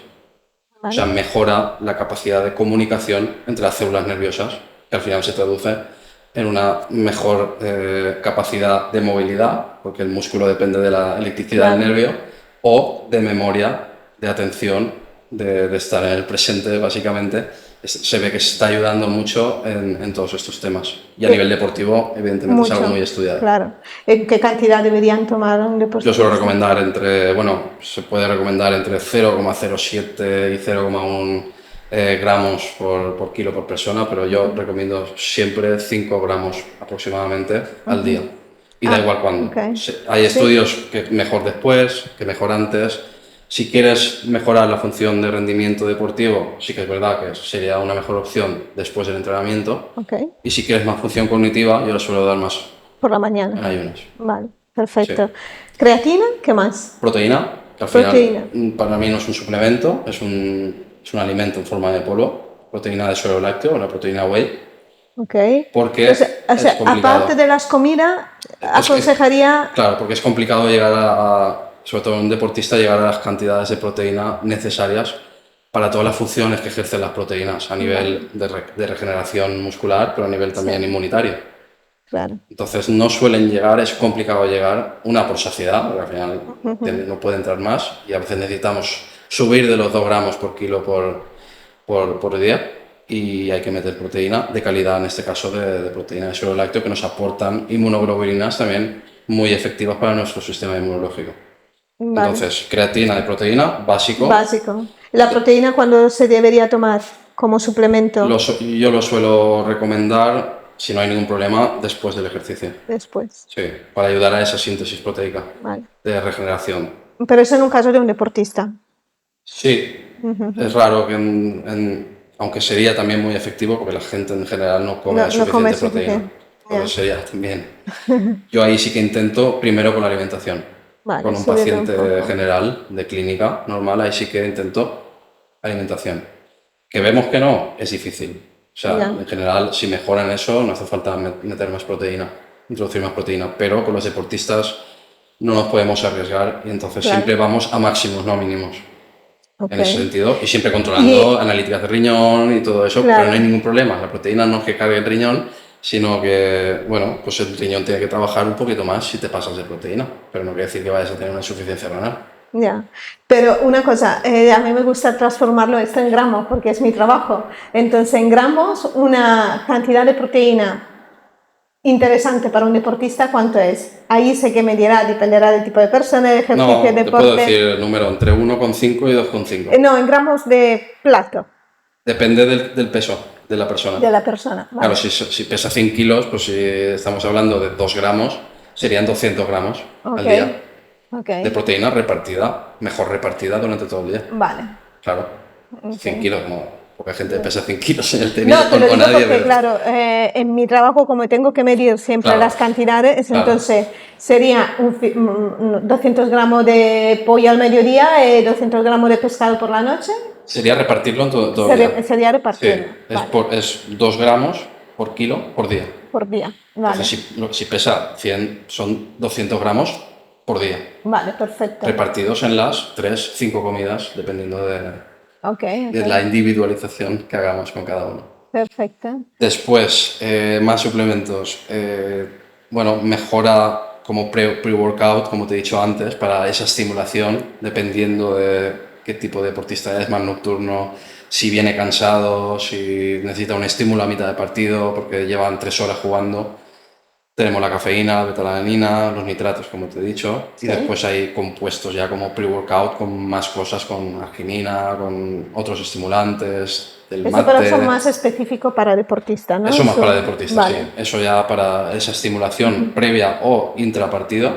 O sea, mejora la capacidad de comunicación entre las células nerviosas, que al final se traduce en una mejor capacidad de movilidad, porque el músculo depende de la electricidad del nervio, o de memoria, de atención, de estar en el presente, básicamente. Se ve que se está ayudando mucho en todos estos temas. Y a nivel deportivo, evidentemente, es algo muy estudiado. Claro. ¿En qué cantidad deberían tomar un deportista? Yo suelo recomendar se puede recomendar entre 0,07 y 0,1 gramos por kilo por persona, pero yo recomiendo siempre 5 gramos aproximadamente al día. Y da igual cuándo. Hay estudios que mejor después, que mejor antes. Si quieres mejorar la función de rendimiento deportivo, sí que es verdad que sería una mejor opción después del entrenamiento. Y si quieres más función cognitiva, yo lo suelo dar más por la mañana. En ayunas. Vale, perfecto. Sí. ¿Creatina? ¿Qué más? Proteína, que al final para mí no es un suplemento, es un alimento en forma de polvo. Proteína de suero lácteo, la proteína whey. Porque es complicado. Aparte de las comidas, aconsejaría... Claro, porque es complicado llegar sobre todo un deportista, llegar a las cantidades de proteína necesarias para todas las funciones que ejercen las proteínas a nivel de regeneración muscular, pero a nivel también inmunitario. Claro. Entonces no suelen llegar, es complicado llegar, una por saciedad, porque al final no puede entrar más y a veces necesitamos subir de los 2 gramos por kilo por día y hay que meter proteína de calidad, en este caso de proteína de suero lácteo, que nos aportan inmunoglobulinas también muy efectivas para nuestro sistema inmunológico. Vale. Entonces, creatina y proteína, básico. Básico. ¿La proteína cuándo se debería tomar como suplemento? Yo lo suelo recomendar, si no hay ningún problema, después del ejercicio. Después. Sí, para ayudar a esa síntesis proteica de regeneración. Pero eso en un caso de un deportista. Sí, es raro que aunque sería también muy efectivo porque la gente en general no come suficiente proteína. Entonces sería también. Yo ahí sí que intento primero con la alimentación. Con un paciente general de clínica normal, ahí sí que intento alimentación. Que vemos que no, es difícil. O sea, en general, si mejoran eso, no hace falta meter más proteína, introducir más proteína. Pero con los deportistas no nos podemos arriesgar y entonces siempre vamos a máximos, no a mínimos. En ese sentido, y siempre controlando analíticas de riñón y todo eso, pero no hay ningún problema. La proteína no es que cargue el riñón, sino que, bueno, pues el riñón tiene que trabajar un poquito más si te pasas de proteína, pero no quiere decir que vayas a tener una insuficiencia renal. Ya, pero una cosa, a mí me gusta transformarlo esto en gramos porque es mi trabajo. Entonces, en gramos, una cantidad de proteína interesante para un deportista, ¿cuánto es? Ahí sé que medirá, dependerá del tipo de persona, de ejercicio, deporte. Te puedo decir el número entre 1,5 y 2,5. No, en gramos de plato. Depende del peso de la persona. De la persona. Vale. Claro, si pesa 100 kilos, pues si estamos hablando de 2 gramos, serían 200 gramos al día de proteína mejor repartida durante todo el día. Vale. Claro, 100 kilos, poca gente pesa 100 kilos en el tenis. No, te lo digo porque, claro, en mi trabajo, como tengo que medir siempre las cantidades, entonces sería 200 gramos de pollo al mediodía y 200 gramos de pescado por la noche. Sería repartirlo en todo el día. Sería repartirlo. Sí, vale. Es 2 gramos por kilo por día. Por día, vale. Entonces, si pesa 100, son 200 gramos por día. Vale, perfecto. Repartidos en las 3-5 comidas, dependiendo de la individualización que hagamos con cada uno. Perfecto. Después, más suplementos. Mejora como pre-workout, como te he dicho antes, para esa estimulación, dependiendo de qué tipo de deportista es, más nocturno, si viene cansado, si necesita un estímulo a mitad de partido, porque llevan 3 horas jugando. Tenemos la cafeína, la betalanina, los nitratos, como te he dicho, y después hay compuestos ya como pre-workout con más cosas, con arginina, con otros estimulantes, del mate. Pero son más específico para deportistas, ¿no? Eso más para deportistas, vale. Sí. Eso ya para esa estimulación previa o intrapartido,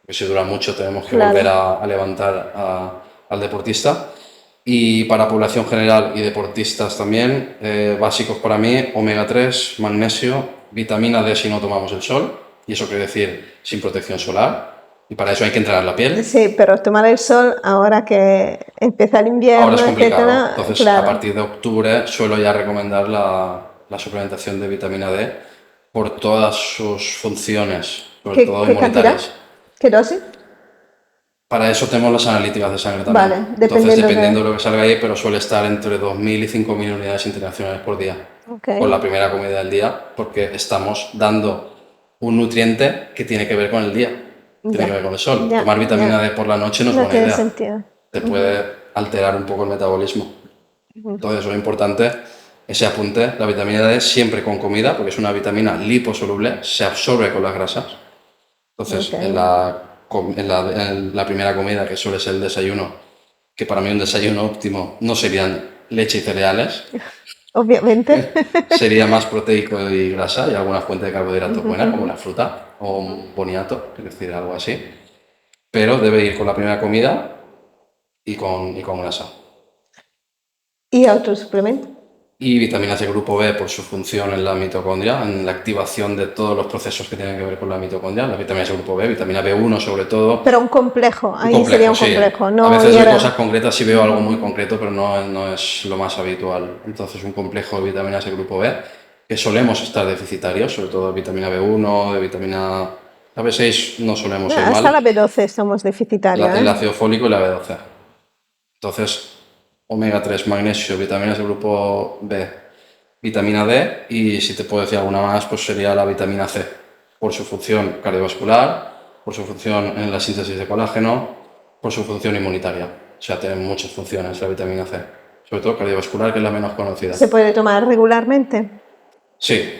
que si dura mucho tenemos que volver a levantar al deportista. Y para población general y deportistas también, básicos para mí, omega 3, magnesio, vitamina D si no tomamos el sol, y eso quiere decir sin protección solar, y para eso hay que entrenar la piel. Sí, pero tomar el sol ahora que empieza el invierno, ahora es complicado, etcétera, entonces a partir de octubre suelo ya recomendar la suplementación de vitamina D por todas sus funciones, sobre todo inmunitarias. ¿Qué dosis? Para eso tenemos las analíticas de sangre también. Vale, Entonces, dependiendo de lo que salga ahí, pero suele estar entre 2.000 y 5.000 unidades internacionales por día. Con la primera comida del día, porque estamos dando un nutriente que tiene que ver con el día, tiene que ver con el sol. Tomar vitamina D por la noche no es buena idea. Sentido. Te puede alterar un poco el metabolismo. Entonces, lo importante, ese apunte, la vitamina D siempre con comida, porque es una vitamina liposoluble, se absorbe con las grasas. Entonces, en la primera comida, que suele ser el desayuno, que para mí un desayuno óptimo no serían leche y cereales. Obviamente. Sería más proteico y grasa y alguna fuente de carbohidratos buena, como una fruta o un boniato, es decir, algo así. Pero debe ir con la primera comida y con grasa. ¿Y otro suplemento? Y vitaminas de grupo B por su función en la mitocondria, en la activación de todos los procesos que tienen que ver con la mitocondria. Las vitaminas de grupo B, vitamina B1 sobre todo. Pero un complejo, sería un complejo. No, a veces hay cosas concretas, sí veo algo muy concreto, pero no es lo más habitual. Entonces un complejo de vitaminas de grupo B, que solemos estar deficitarios, sobre todo de vitamina B1, de vitamina... La B6 no solemos ser mal. Hasta la B12 somos deficitarios. El ácido fólico y la B12. Entonces... omega 3, magnesio, vitaminas del grupo B, vitamina D y si te puedo decir alguna más, pues sería la vitamina C, por su función cardiovascular, por su función en la síntesis de colágeno, por su función inmunitaria. O sea, tiene muchas funciones la vitamina C, sobre todo cardiovascular, que es la menos conocida. ¿Se puede tomar regularmente? Sí,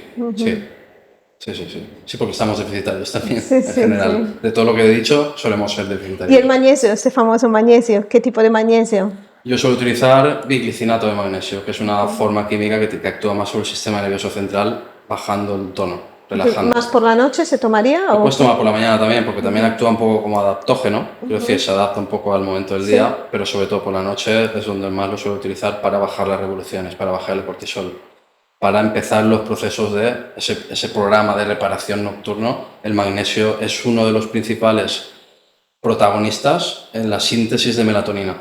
Sí, porque estamos deficitarios también, en general. Sí. De todo lo que he dicho, solemos ser deficitarios. ¿Y el magnesio, ese famoso magnesio? ¿Qué tipo de magnesio? Yo suelo utilizar biglicinato de magnesio, que es una forma química que actúa más sobre el sistema nervioso central, bajando el tono, relajando. ¿Más por la noche se tomaría? Lo puedes tomar por la mañana también, porque también actúa un poco como adaptógeno, quiero decir, se adapta un poco al momento del día, pero sobre todo por la noche es donde más lo suelo utilizar para bajar las revoluciones, para bajar el cortisol, para empezar los procesos de ese programa de reparación nocturno. El magnesio es uno de los principales protagonistas en la síntesis de melatonina,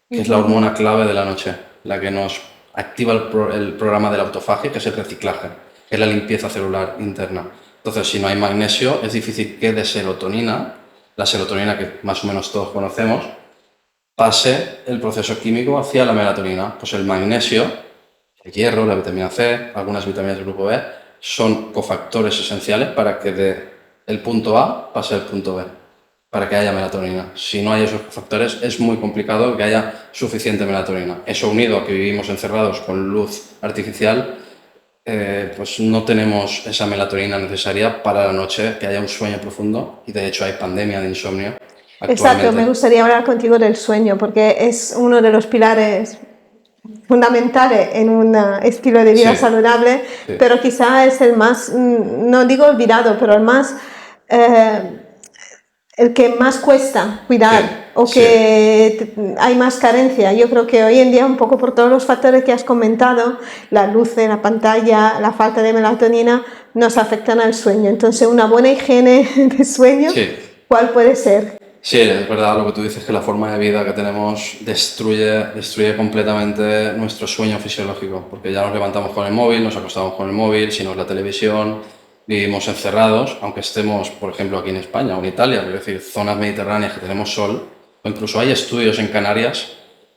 que es la hormona clave de la noche, la que nos activa el programa de la autofagia, que es el reciclaje, que es la limpieza celular interna. Entonces, si no hay magnesio, es difícil que de serotonina, la serotonina que más o menos todos conocemos, pase el proceso químico hacia la melatonina. Pues el magnesio, el hierro, la vitamina C, algunas vitaminas del grupo B, son cofactores esenciales para que del punto A pase al punto B, para que haya melatonina. Si no hay esos factores, es muy complicado que haya suficiente melatonina. Eso unido a que vivimos encerrados con luz artificial, pues no tenemos esa melatonina necesaria para la noche, que haya un sueño profundo, y de hecho hay pandemia de insomnio actualmente. Exacto, me gustaría hablar contigo del sueño, porque es uno de los pilares fundamentales en un estilo de vida Sí, saludable, sí, pero quizá es el más, no digo olvidado, pero el más, el que más cuesta sí, cuidar o sí, que hay más carencia. Yo creo que hoy en día, un poco por todos los factores que has comentado, la luz de la pantalla, la falta de melatonina, nos afectan al sueño. Entonces, una buena higiene de sueño, sí. ¿cuál puede ser? Sí, es verdad lo que tú dices, que la forma de vida que tenemos destruye completamente nuestro sueño fisiológico, porque ya nos levantamos con el móvil, nos acostamos con el móvil, si no es la televisión, vivimos encerrados, aunque estemos, por ejemplo, aquí en España o en Italia, es decir, zonas mediterráneas que tenemos sol, o incluso hay estudios en Canarias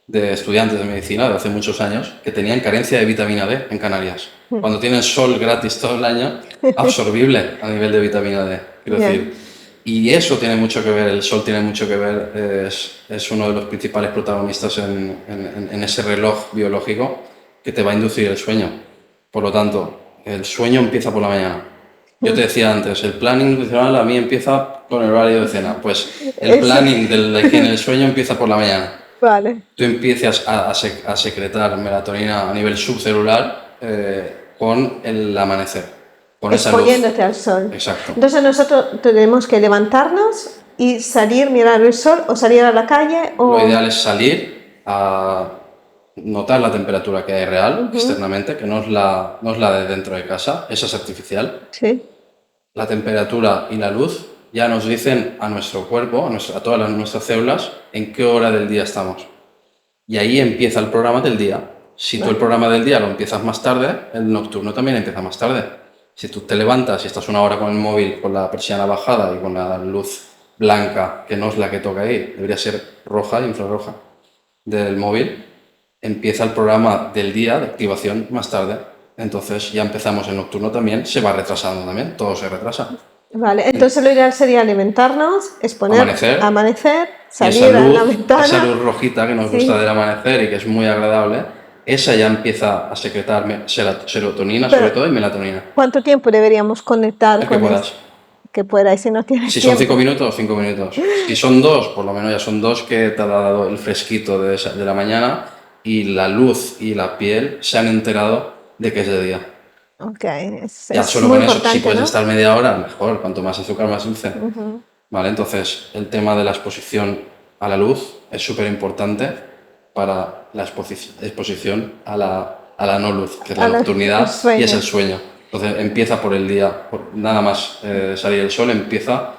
de estudiantes de medicina de hace muchos años que tenían carencia de vitamina D en Canarias. Cuando tienen sol gratis todo el año, absorbible a nivel de vitamina D, quiero decir. Bien. Y eso tiene mucho que ver, el sol tiene mucho que ver, es uno de los principales protagonistas en ese reloj biológico que te va a inducir el sueño. Por lo tanto, el sueño empieza por la mañana. Yo te decía antes, el planning nutricional a mí empieza con el horario de cena. Pues el Eso. planning de la higiene del sueño empieza por la mañana. Vale. Tú empiezas a secretar melatonina a nivel subcelular con el amanecer, con esa luz. Exponiéndote al sol. Exacto. Entonces nosotros tenemos que levantarnos y salir, mirar el sol o salir a la calle o... Lo ideal es salir a notar la temperatura que hay real externamente, que no es la de dentro de casa, esa es artificial. Sí. La temperatura y la luz ya nos dicen a nuestro cuerpo, a todas nuestras células, en qué hora del día estamos. Y ahí empieza el programa del día. Si tú el programa del día lo empiezas más tarde, el nocturno también empieza más tarde. Si tú te levantas y estás una hora con el móvil, con la persiana bajada y con la luz blanca, que no es la que toca ahí, debería ser roja e infrarroja, del móvil, empieza el programa del día de activación más tarde. Entonces ya empezamos el nocturno también, se va retrasando también, todo se retrasa. Vale, entonces lo ideal sería alimentarnos, amanecer, Y salir a la esa ventana. luz rojita que nos Sí. gusta del amanecer y que es muy agradable, esa ya empieza a secretar serotonina Pero, sobre todo y melatonina. ¿cuánto tiempo deberíamos conectar El que con puedas. esto? Que pueda, y si no tienes Si son tiempo. 5 minutos, 5 minutos. Si son 2, por lo menos ya son 2 que te ha dado el fresquito de la mañana y la luz y la piel se han enterado de que es de día. Ok, Ya es solo muy con eso, si importante, puedes ¿no? estar media hora, mejor, cuanto más azúcar, más dulce. Vale, entonces el tema de la exposición a la luz es súper importante para la exposición a la no luz, que es la El nocturnidad sueño. y es el sueño. Entonces empieza por el día, nada más salir el sol, empieza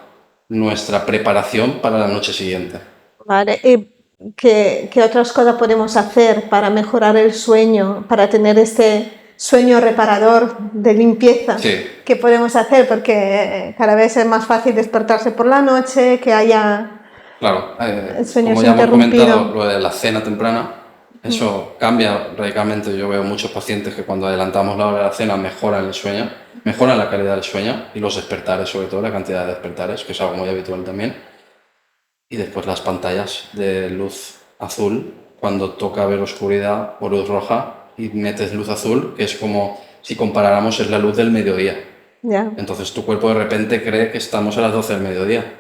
nuestra preparación para la noche siguiente. Vale, ¿y qué otras cosas podemos hacer para mejorar el sueño, para tener este sueño reparador de limpieza? Sí. ¿Qué podemos hacer? Porque cada vez es más fácil despertarse por la noche, que haya Claro, el sueño como ya hemos interrumpido. comentado, lo de la cena temprana, eso cambia radicalmente. Yo veo muchos pacientes que cuando adelantamos la hora de la cena mejoran el sueño, mejoran la calidad del sueño y los despertares, sobre todo la cantidad de despertares, que es algo muy habitual también. Y después las pantallas de luz azul, cuando toca ver oscuridad o luz roja y metes luz azul, que es como si comparáramos es la luz del mediodía. Ya. Entonces tu cuerpo de repente cree que estamos a las 12 del mediodía.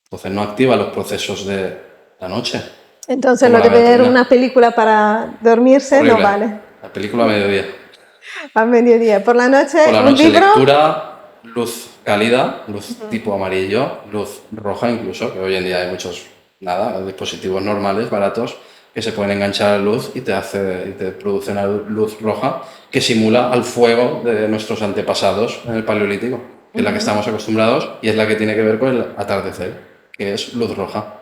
Entonces no activa los procesos de la noche. Entonces Como lo la de ver melatonina. una película para dormirse Horrible. no vale. La película a mediodía. Al mediodía. Por la noche, Por la un noche libro. lectura, luz cálida, luz tipo amarillo, luz roja incluso, que hoy en día hay muchos, dispositivos normales, baratos, que se pueden enganchar a la luz y te produce una luz roja que simula al fuego de nuestros antepasados en el Paleolítico, que es la que estamos acostumbrados y es la que tiene que ver con el atardecer, que es luz roja.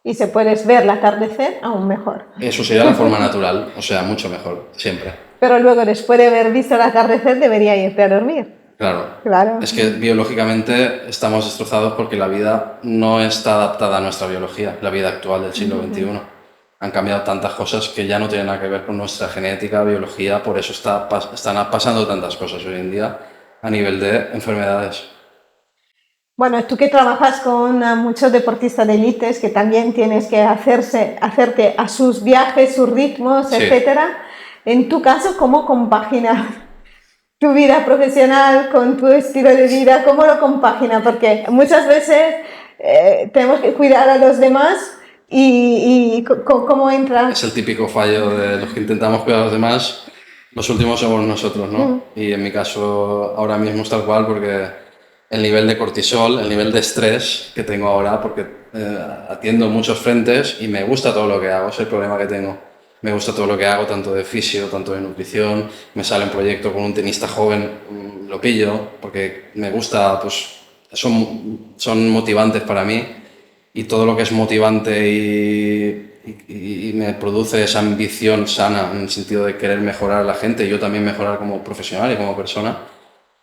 Y si puedes ver el atardecer, aún mejor. Eso sería la forma natural, o sea, mucho mejor, siempre. Pero luego, después de haber visto el atardecer, debería irte a dormir. Claro. Claro. Es que biológicamente estamos destrozados porque la vida no está adaptada a nuestra biología, la vida actual del siglo XXI. Han cambiado tantas cosas que ya no tienen nada que ver con nuestra genética, biología, por eso están pasando tantas cosas hoy en día a nivel de enfermedades. Bueno, tú que trabajas con muchos deportistas de élites que también tienes que hacerte a sus viajes, sus ritmos, Sí. etcétera. En tu caso, ¿cómo compaginas tu vida profesional con tu estilo de vida? ¿Cómo lo compaginas? Porque muchas veces tenemos que cuidar a los demás, cómo entras. Es el típico fallo de los que intentamos cuidar a los demás. Los últimos somos nosotros, ¿no? Y en mi caso ahora mismo es tal cual porque el nivel de cortisol, el nivel de estrés que tengo ahora, porque atiendo muchos frentes y me gusta todo lo que hago, es el problema que tengo. Me gusta todo lo que hago, tanto de fisio, tanto de nutrición. Me sale un proyecto con un tenista joven, lo pillo, porque me gusta, pues son motivantes para mí. Y todo lo que es motivante y me produce esa ambición sana en el sentido de querer mejorar a la gente y yo también mejorar como profesional y como persona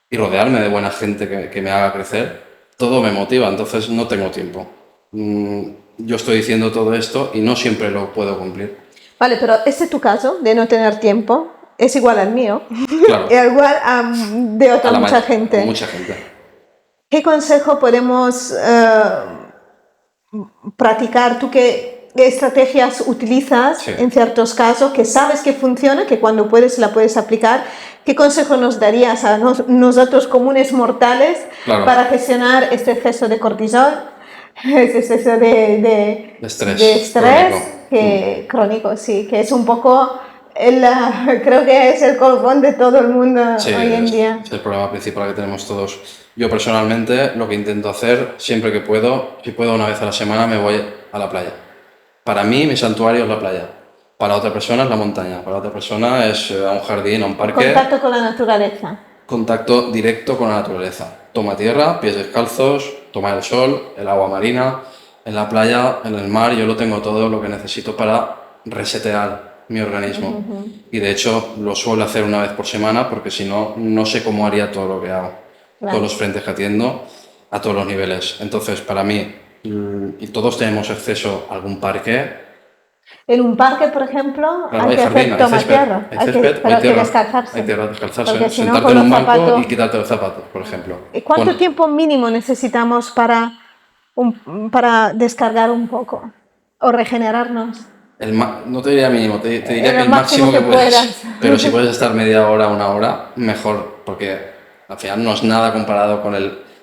y rodearme de buena gente que me haga crecer, todo me motiva, entonces no tengo tiempo. Yo estoy diciendo todo esto y no siempre lo puedo cumplir. Vale, pero ese es tu caso de no tener tiempo, es igual al mío, Claro. es igual a de otra mucha gente. Mucha gente. ¿Qué consejo podemos practicar? ¿Tú qué estrategias utilizas en ciertos casos que sabes que funciona, que cuando puedes la puedes aplicar? ¿Qué consejo nos darías a nosotros comunes mortales para gestionar este exceso de cortisol, este exceso de estrés crónico, sí, que es un poco, creo que es el colofón de todo el mundo hoy en día? Es el problema principal que tenemos todos. Yo personalmente lo que intento hacer siempre que puedo, si puedo una vez a la semana me voy a la playa. Para mí mi santuario es la playa. Para otra persona es la montaña, para otra persona es a un jardín, a un parque. Contacto con la naturaleza. Contacto directo con la naturaleza. Toma tierra, pies descalzos, toma el sol, el agua marina, en la playa, en el mar, yo lo tengo todo lo que necesito para resetear mi organismo. Y de hecho lo suelo hacer una vez por semana porque si no, no sé cómo haría todo lo que hago. Todos los frentes que atiendo, a todos los niveles. Entonces, para mí, y todos tenemos acceso a algún parque. En un parque, por ejemplo, Claro, hay que hacer toma tierra. Hay césped, hay que descalzarse. Hay tierra, descalzarse. Porque si sentarte no, en un banco y quitarte los zapatos, por ejemplo. ¿Cuánto tiempo mínimo necesitamos para descargar un poco o regenerarnos? No te diría mínimo, te diría que el máximo que puedas. Pero si puedes estar media hora, una hora, mejor, porque al final no es nada comparado con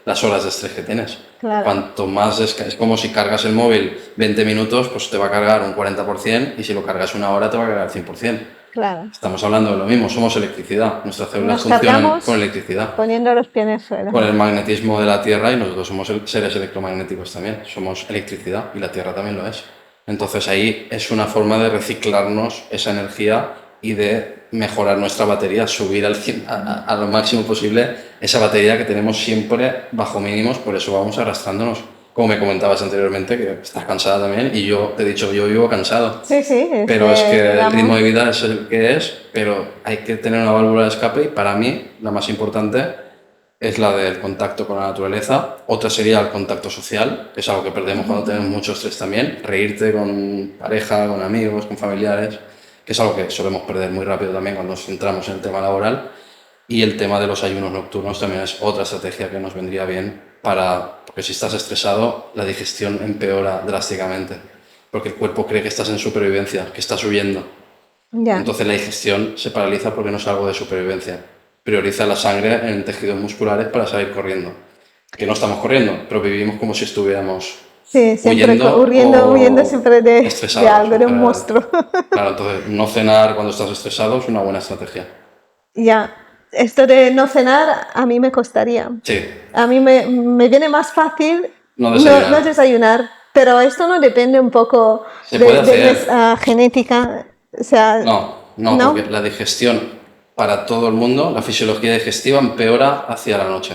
las horas de estrés que tienes. Claro. Cuanto más es como si cargas el móvil 20 minutos, pues te va a cargar un 40% y si lo cargas una hora te va a cargar el 100%. Claro. Estamos hablando de lo mismo, somos electricidad, nuestras células funcionan con electricidad. Poniendo los pies en el suelo. Con el magnetismo de la Tierra y nosotros somos seres electromagnéticos también, somos electricidad y la Tierra también lo es. Entonces ahí es una forma de reciclarnos esa energía y de mejorar nuestra batería, subir a lo máximo posible esa batería que tenemos siempre bajo mínimos, por eso vamos arrastrándonos. Como me comentabas anteriormente, que estás cansada también, y yo te he dicho, yo vivo cansado. Sí, sí. Pero es que el ritmo de vida es el que es, pero hay que tener una válvula de escape y para mí la más importante es la del contacto con la naturaleza. Otra sería el contacto social, que es algo que perdemos cuando tenemos mucho estrés también. Reírte con pareja, con amigos, con familiares, que es algo que solemos perder muy rápido también cuando nos centramos en el tema laboral. Y el tema de los ayunos nocturnos también es otra estrategia que nos vendría bien porque si estás estresado, la digestión empeora drásticamente, porque el cuerpo cree que estás en supervivencia, que estás huyendo. Ya. Entonces la digestión se paraliza porque no es algo de supervivencia. Prioriza la sangre en tejidos musculares para salir corriendo. Que no estamos corriendo, pero vivimos como si estuviéramos huyendo siempre de algo, de un monstruo. Claro, entonces no cenar cuando estás estresado es una buena estrategia. Ya. Esto de no cenar a mí me costaría. Sí. A mí me viene más fácil no desayunar, pero esto no depende un poco de genética. O sea, no, porque la digestión para todo el mundo, la fisiología digestiva empeora hacia la noche.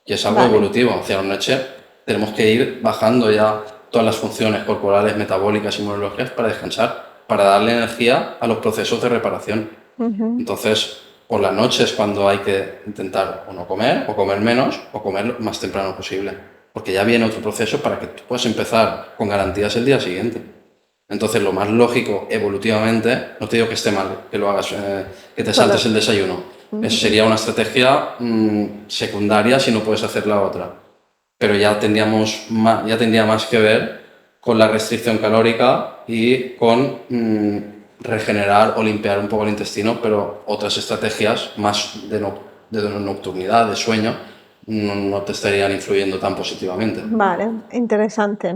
Y es algo evolutivo. Hacia la noche tenemos que ir bajando ya todas las funciones corporales, metabólicas, inmunológicas para descansar, para darle energía a los procesos de reparación. Entonces, por las noches cuando hay que intentar o no comer, o comer menos, o comer lo más temprano posible. Porque ya viene otro proceso para que tú puedas empezar con garantías el día siguiente. Entonces, lo más lógico, evolutivamente, no te digo que esté mal, que lo hagas, que te saltes el desayuno. Eso sería una estrategia secundaria si no puedes hacer la otra. Pero ya tendría más que ver con la restricción calórica y con regenerar o limpiar un poco el intestino, pero otras estrategias más de nocturnidad, de sueño, no te estarían influyendo tan positivamente. Vale, interesante.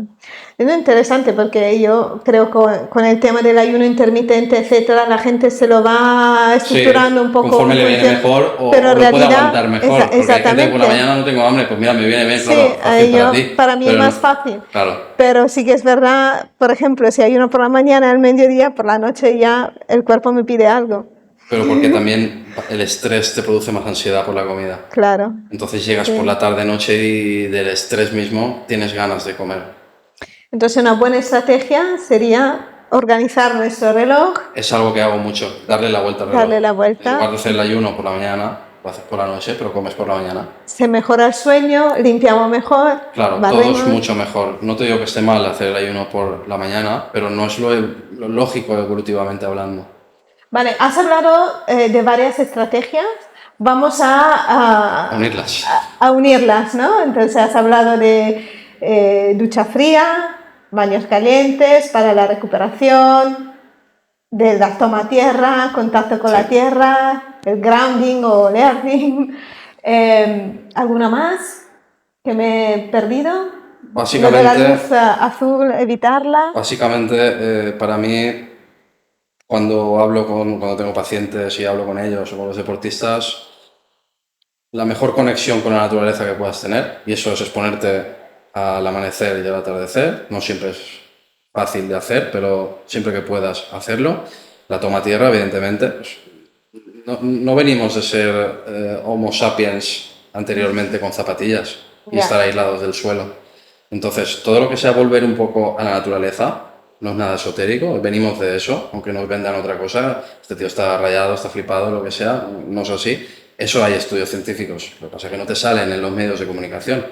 Es interesante porque yo creo que con el tema del ayuno intermitente, etcétera, la gente se lo va estructurando un poco. Conforme le viene mejor o pero en lo puede realidad, aguantar mejor. Porque hay gente que por la mañana no tengo hambre, pues mira, me viene bien, claro, fácil para ti. Para mí es más fácil. Claro. Pero sí que es verdad, por ejemplo, si ayuno por la mañana, al mediodía, por la noche ya el cuerpo me pide algo. Pero porque también el estrés te produce más ansiedad por la comida. Claro. Entonces llegas por la tarde-noche y del estrés mismo tienes ganas de comer. Entonces una buena estrategia sería organizar nuestro reloj. Es algo que hago mucho, darle la vuelta al reloj. Darle la vuelta. En lugar de hacer el ayuno por la mañana, lo haces por la noche, pero comes por la mañana. Se mejora el sueño, limpiamos mejor. Claro, todo es mucho mejor. No te digo que esté mal hacer el ayuno por la mañana, pero no es lo lógico evolutivamente hablando. Vale, has hablado de varias estrategias. Vamos a unirlas. A unirlas, ¿no? Entonces has hablado de ducha fría, baños calientes para la recuperación, de la toma tierra, contacto con la tierra, el grounding o el earthing. ¿Alguna más que me he perdido? Básicamente, lo de la luz azul, evitarla. Básicamente, para mí, cuando tengo pacientes y hablo con ellos o con los deportistas, la mejor conexión con la naturaleza que puedas tener, y eso es exponerte al amanecer y al atardecer, no siempre es fácil de hacer, pero siempre que puedas hacerlo. La toma tierra, evidentemente. No venimos de ser Homo sapiens anteriormente con zapatillas y estar aislados del suelo. Entonces, todo lo que sea volver un poco a la naturaleza, no es nada esotérico, venimos de eso, aunque nos vendan otra cosa, este tío está rayado, está flipado, lo que sea, no es así. Eso hay estudios científicos, lo que pasa es que no te salen en los medios de comunicación.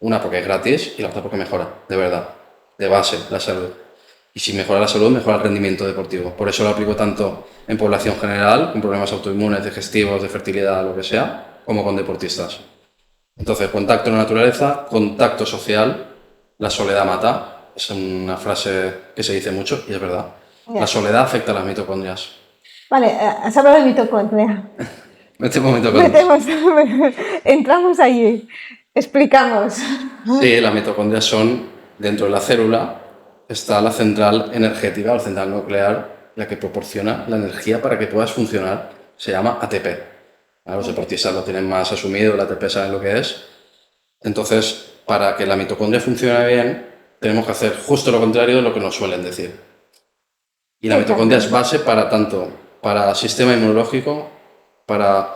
Una porque es gratis y la otra porque mejora, de verdad, de base, la salud. Y si mejora la salud, mejora el rendimiento deportivo. Por eso lo aplico tanto en población general, con problemas autoinmunes, digestivos, de fertilidad, lo que sea, como con deportistas. Entonces, contacto en la naturaleza, contacto social, la soledad mata. Es una frase que se dice mucho y es verdad. La soledad afecta a las mitocondrias. Vale, has hablado de mitocondria. Entramos allí, explicamos. Sí, las mitocondrias son, dentro de la célula, está la central energética, la central nuclear, la que proporciona la energía para que puedas funcionar. Se llama ATP. Los deportistas lo tienen más asumido, el ATP saben lo que es. Entonces, para que la mitocondria funcione bien, tenemos que hacer justo lo contrario de lo que nos suelen decir. Y la mitocondria es base para tanto para sistema inmunológico, para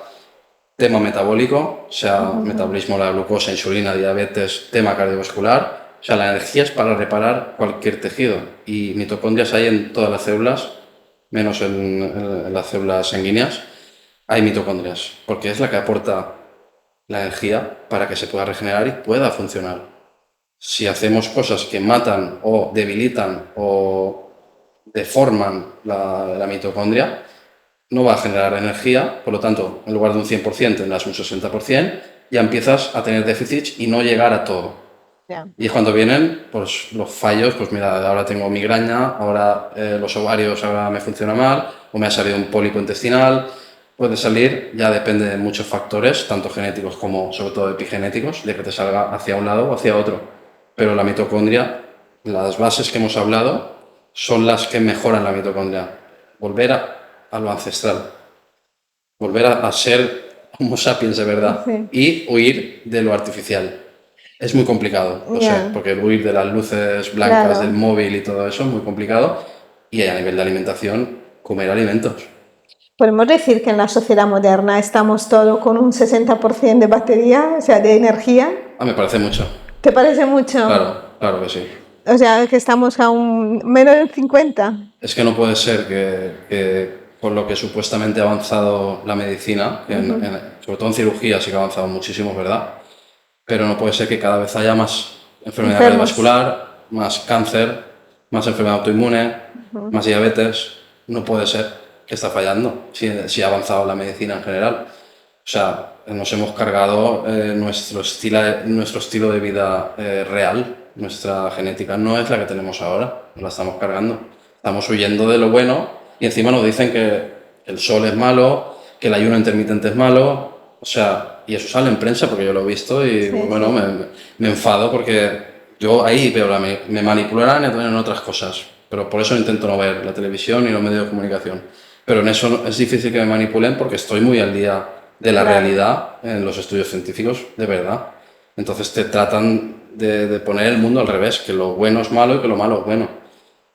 tema metabólico, o sea, metabolismo de la glucosa, insulina, diabetes, tema cardiovascular. O sea, la energía es para reparar cualquier tejido. Y mitocondrias hay en todas las células, menos en las células sanguíneas. Hay mitocondrias, porque es la que aporta la energía para que se pueda regenerar y pueda funcionar. Si hacemos cosas que matan o debilitan o deforman la mitocondria, no va a generar energía, por lo tanto, en lugar de un 100% tendrás un 60%, ya empiezas a tener déficits y no llegar a todo. Yeah. Y es cuando vienen pues, los fallos, pues mira, ahora tengo migraña, ahora los ovarios ahora me funcionan mal, o me ha salido un pólipo intestinal. Puede salir, ya depende de muchos factores, tanto genéticos como sobre todo epigenéticos, de que te salga hacia un lado o hacia otro. Pero la mitocondria, las bases que hemos hablado, son las que mejoran la mitocondria. Volver a lo ancestral, volver a ser Homo sapiens de verdad, y huir de lo artificial. Es muy complicado, lo sé, porque huir de las luces blancas del móvil y todo eso es muy complicado, y a nivel de alimentación, comer alimentos. Podemos decir que en la sociedad moderna estamos todos con un 60% de batería, o sea, de energía. Me parece mucho. ¿Te parece mucho? Claro que sí. O sea, que estamos a un menos del 50%. Es que no puede ser que por lo que supuestamente ha avanzado la medicina, sobre todo en cirugía sí que ha avanzado muchísimo, ¿verdad? Pero no puede ser que cada vez haya más enfermedad cardiovascular, más cáncer, más enfermedad autoinmune, más diabetes. No puede ser. Que está fallando, si ha avanzado la medicina en general. O sea, nos hemos cargado nuestro estilo de vida real, nuestra genética no es la que tenemos ahora, nos la estamos cargando. Estamos huyendo de lo bueno y encima nos dicen que el sol es malo, que el ayuno intermitente es malo, o sea, Y eso sale en prensa porque yo lo he visto y Sí, bueno, sí. me enfado porque yo ahí veo, me manipularán en otras cosas, pero por eso intento no ver la televisión y los medios de comunicación. Pero en eso es difícil que me manipulen porque estoy muy al día de la Claro. realidad en los estudios científicos, de verdad. Entonces te tratan de poner el mundo al revés, que lo bueno es malo y que lo malo es bueno.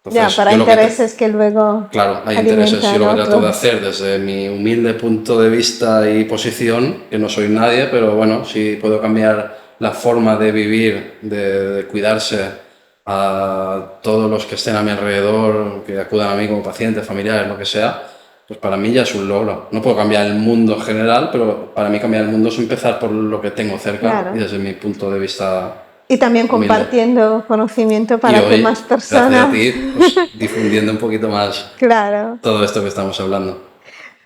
Ya, Entonces, para yo lo que intereses que luego claro, hay intereses. Yo alimentan lo que trato de otros. hacer desde mi humilde punto de vista y posición, que no soy nadie, pero bueno, si puedo cambiar la forma de vivir, de cuidarse a todos los que estén a mi alrededor, que acudan a mí como pacientes, familiares, lo que sea, pues para mí ya es un logro. No puedo cambiar el mundo en general, pero para mí cambiar el mundo es empezar por lo que tengo cerca y Claro. desde mi punto de vista Y también humilde. compartiendo conocimiento Y para que hoy, más gracias a personas. ti, pues difundiendo un poquito más Claro. todo esto que estamos hablando.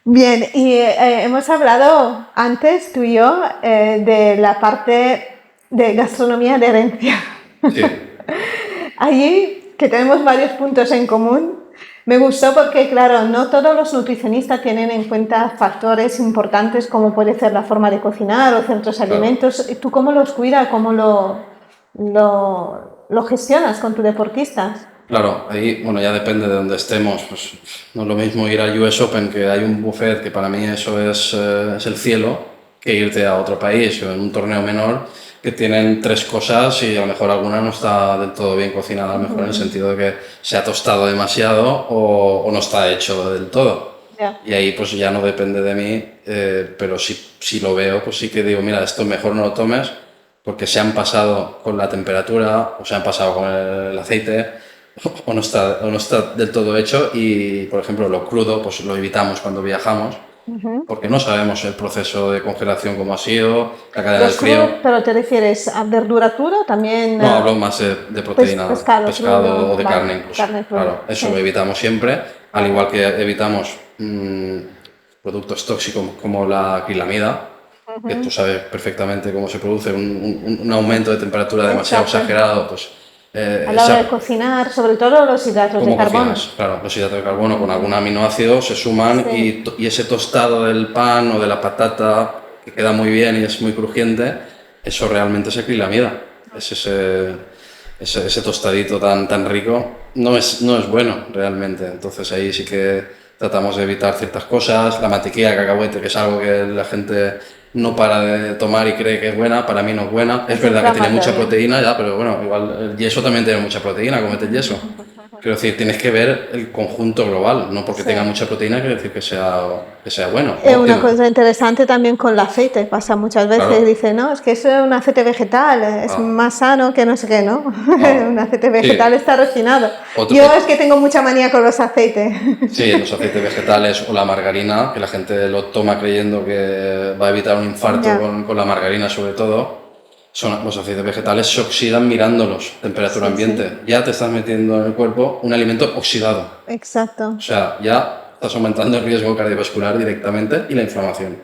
Bien, y hemos hablado antes, tú y yo, de la parte de gastronomía de herencia. Sí, Allí, que tenemos varios puntos en común, me gustó porque, claro, no todos los nutricionistas tienen en cuenta factores importantes como puede ser la forma de cocinar o ciertos claro. alimentos. ¿Tú cómo los cuidas, cómo lo gestionas con tus deportistas? Claro, ahí, bueno, ya depende de dónde estemos. Pues no es lo mismo ir al US Open, que hay un buffet, que para mí eso es el cielo, que irte a otro país o en un torneo menor, que tienen tres cosas y a lo mejor alguna no está del todo bien cocinada, a lo mejor en el sentido de que se ha tostado demasiado o no está hecho del todo. Ya. Y ahí pues ya no depende de mí, pero si lo veo, pues sí que digo, mira, esto mejor no lo tomes porque se han pasado con la temperatura o se han pasado con el aceite o no está del todo hecho y, por ejemplo, lo crudo pues lo evitamos cuando viajamos porque no sabemos el proceso de congelación cómo ha sido, la cadena del Los frío. crudos, pero ¿te refieres a verdura cruda o también? No, hablo más de proteína, Pescado crudo, o de vale, carne incluso. carne cruda. Claro, eso Sí. lo evitamos siempre, al igual que evitamos productos tóxicos como la acrilamida, que tú sabes perfectamente cómo se produce un aumento de temperatura demasiado Exacto. exagerado, pues A la hora de cocinar, sobre todo los hidratos de ¿cómo carbono. cocinas? Claro, los hidratos de carbono con algún aminoácido se suman Sí. y ese tostado del pan o de la patata, que queda muy bien y es muy crujiente, eso realmente es acrilamida. Es ese tostadito tan rico, no es bueno realmente. Entonces ahí sí que tratamos de evitar ciertas cosas. La mantequilla de cacahuete, que es algo que la gente no para de tomar y cree que es buena, para mí no es buena. Es verdad que tiene mucha inflamatorio. proteína ya, pero bueno, igual el yeso también tiene mucha proteína, comete el yeso. Quiero decir, tienes que ver el conjunto global, no porque Sí. tenga mucha proteína quiere decir que sea bueno. Es una óptimo. cosa interesante también con el aceite, pasa muchas veces, Claro. dice, no, es que eso es un aceite vegetal, es Ah. más sano que no sé qué, ¿no? Ah. Un aceite vegetal Sí. está refinado. Otro- Yo es que tengo mucha manía con los aceites. Sí, los aceites vegetales o la margarina, que la gente lo toma creyendo que va a evitar un infarto Ya. con la margarina sobre todo. Los aceites vegetales se oxidan mirándolos, temperatura Sí, ambiente. Ya te estás metiendo en el cuerpo un alimento oxidado. Exacto, O sea, ya estás aumentando el riesgo cardiovascular directamente y la inflamación.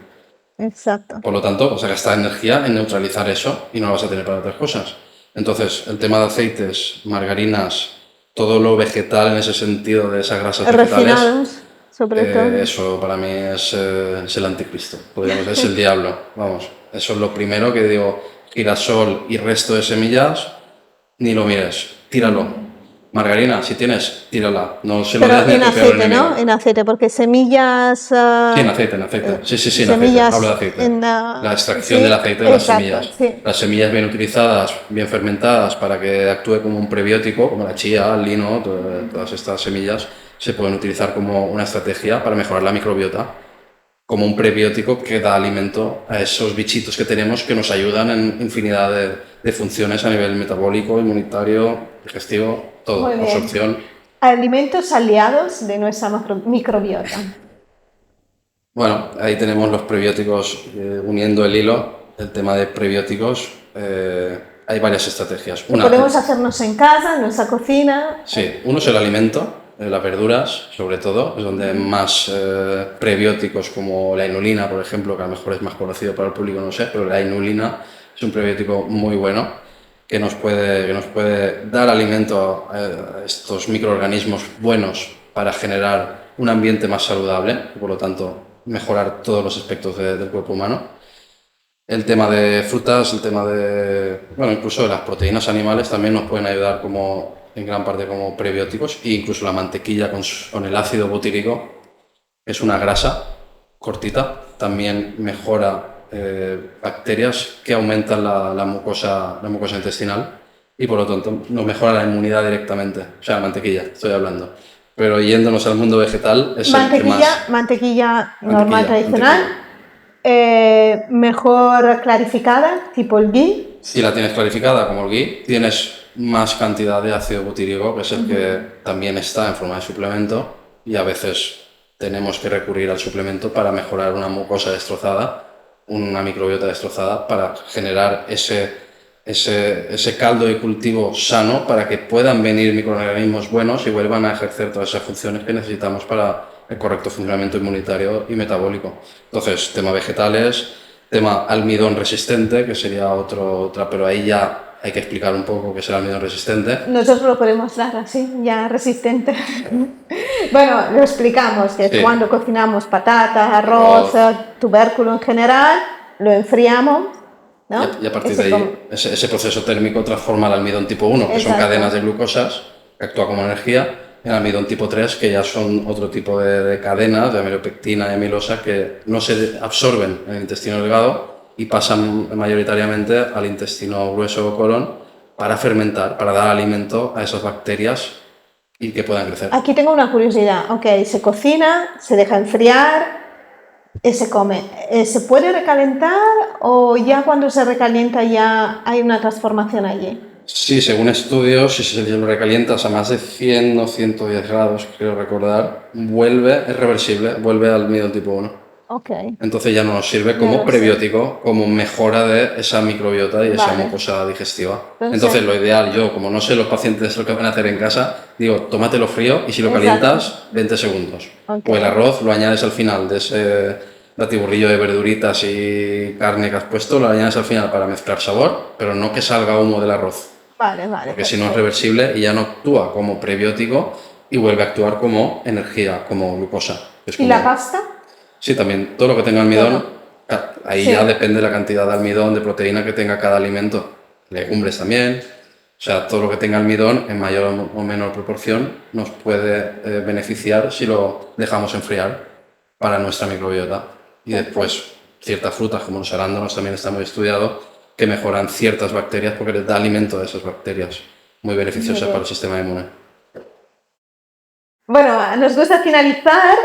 exacto. Por lo tanto, vas a gastar energía en neutralizar eso y no lo vas a tener para otras cosas. Entonces, el tema de aceites, margarinas, todo lo vegetal en ese sentido de esas grasas vegetales, Refinados, sobre todo. eso para mí es el anticristo, podríamos decir, es el diablo. Vamos, eso es lo primero que digo, girasol y resto de semillas, ni lo mires, tíralo. Margarina, si tienes, tírala. No se lo Pero des ni a en tu peor aceite, enemigo. ¿no? En aceite, porque semillas... Sí, en aceite, en aceite. Sí, en aceite. semillas Hablo de aceite. en, La extracción sí, del aceite de las exacto, semillas. sí. Las semillas bien utilizadas, bien fermentadas para que actúe como un prebiótico, como la chía, el lino, todas estas semillas se pueden utilizar como una estrategia para mejorar la microbiota, como un prebiótico que da alimento a esos bichitos que tenemos que nos ayudan en infinidad de funciones a nivel metabólico, inmunitario, digestivo, todo, Muy bien. absorción. Alimentos aliados de nuestra microbiota. Bueno, ahí tenemos los prebióticos, uniendo el hilo, el tema de prebióticos, hay varias estrategias. Podemos hacernos en casa, en nuestra cocina. Sí, uno es el alimento, las verduras sobre todo, es donde más prebióticos como la inulina, por ejemplo, que a lo mejor es más conocido para el público, no sé, pero la inulina es un prebiótico muy bueno que nos puede dar alimento a estos microorganismos buenos para generar un ambiente más saludable y por lo tanto mejorar todos los aspectos del cuerpo humano. El tema de frutas, el tema de, bueno, incluso de las proteínas animales también nos pueden ayudar como, en gran parte como prebióticos, e incluso la mantequilla con el ácido butírico es una grasa cortita, también mejora bacterias que aumentan la mucosa intestinal y por lo tanto nos mejora la inmunidad directamente. O sea, mantequilla, estoy hablando. Pero yéndonos al mundo vegetal, es el que más... Mantequilla normal, tradicional, mejor clarificada, tipo el ghee. Si la tienes clarificada como el ghee, tienes más cantidad de ácido butírico, que es el que también está en forma de suplemento, y a veces tenemos que recurrir al suplemento para mejorar una mucosa destrozada, una microbiota destrozada, para generar ese caldo de cultivo sano para que puedan venir microorganismos buenos y vuelvan a ejercer todas esas funciones que necesitamos para el correcto funcionamiento inmunitario y metabólico. Entonces, tema vegetales, tema almidón resistente, que sería otra, pero ahí ya hay que explicar un poco qué es el almidón resistente. Nosotros lo podemos dar así, ya resistente. Bueno, lo explicamos, que Sí. cuando cocinamos patatas, arroz, tubérculo en general, lo enfriamos, ¿no? Y a partir de ahí, ese proceso térmico transforma el almidón tipo 1, que son Exacto. cadenas de glucosas, que actúa como energía, en almidón tipo 3, que ya son otro tipo de cadenas, de amilopectina y amilosa, que no se absorben en el intestino delgado y pasan mayoritariamente al intestino grueso o colon para fermentar, para dar alimento a esas bacterias y que puedan crecer. Aquí tengo una curiosidad. Ok, se cocina, se deja enfriar y se come. ¿Se puede recalentar o ya cuando se recalienta ya hay una transformación allí? Sí, según estudios, si se lo recalientas a más de 100 o 110 grados, creo recordar, es reversible, vuelve al almidón tipo 1. Ok. Entonces ya no nos sirve como prebiótico, como mejora de esa microbiota y esa mucosa digestiva. Entonces lo ideal, yo como no sé los pacientes lo que van a hacer en casa, digo, tómatelo frío y si lo calientas, 20 segundos. O el arroz lo añades al final de ese batiburrillo de verduritas y carne que has puesto, lo añades al final para mezclar sabor, pero no que salga humo del arroz. Vale. Porque si no es reversible y ya no actúa como prebiótico y vuelve a actuar como energía, como glucosa. ¿Y la pasta? Sí, también todo lo que tenga almidón, ahí ya depende de la cantidad de almidón, de proteína que tenga cada alimento. Legumbres también, o sea, todo lo que tenga almidón en mayor o menor proporción nos puede beneficiar si lo dejamos enfriar para nuestra microbiota. Y después ciertas frutas como los arándanos también está muy estudiado que mejoran ciertas bacterias porque les da alimento a esas bacterias, muy beneficiosas para el sistema inmune. Bueno, nos gusta finalizar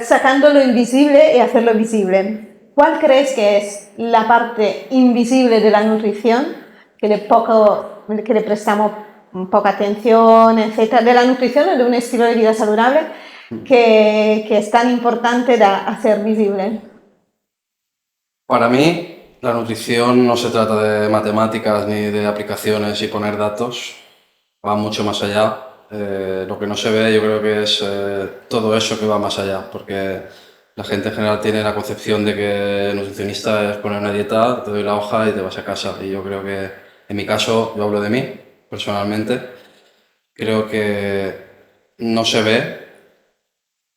sacando lo invisible y hacerlo visible. ¿Cuál crees que es la parte invisible de la nutrición que le prestamos poca atención, etcétera, de la nutrición o de un estilo de vida saludable que es tan importante de hacer visible? Para mí, la nutrición no se trata de matemáticas ni de aplicaciones y poner datos, va mucho más allá. Lo que no se ve yo creo que es todo eso que va más allá, porque la gente en general tiene la concepción de que el nutricionista es poner una dieta, te doy la hoja y te vas a casa. Y yo creo que, en mi caso, yo hablo de mí, personalmente, creo que no se ve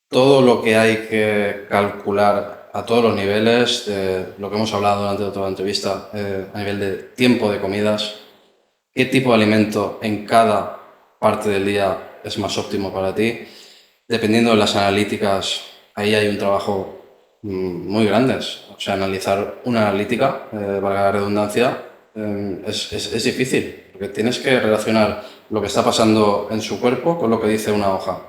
todo lo que hay que calcular a todos los niveles, lo que hemos hablado durante toda la entrevista, a nivel de tiempo de comidas, qué tipo de alimento en cada parte del día es más óptimo para ti. Dependiendo de las analíticas, ahí hay un trabajo muy grande. O sea, analizar una analítica, valga la redundancia, es difícil, porque tienes que relacionar lo que está pasando en su cuerpo con lo que dice una hoja.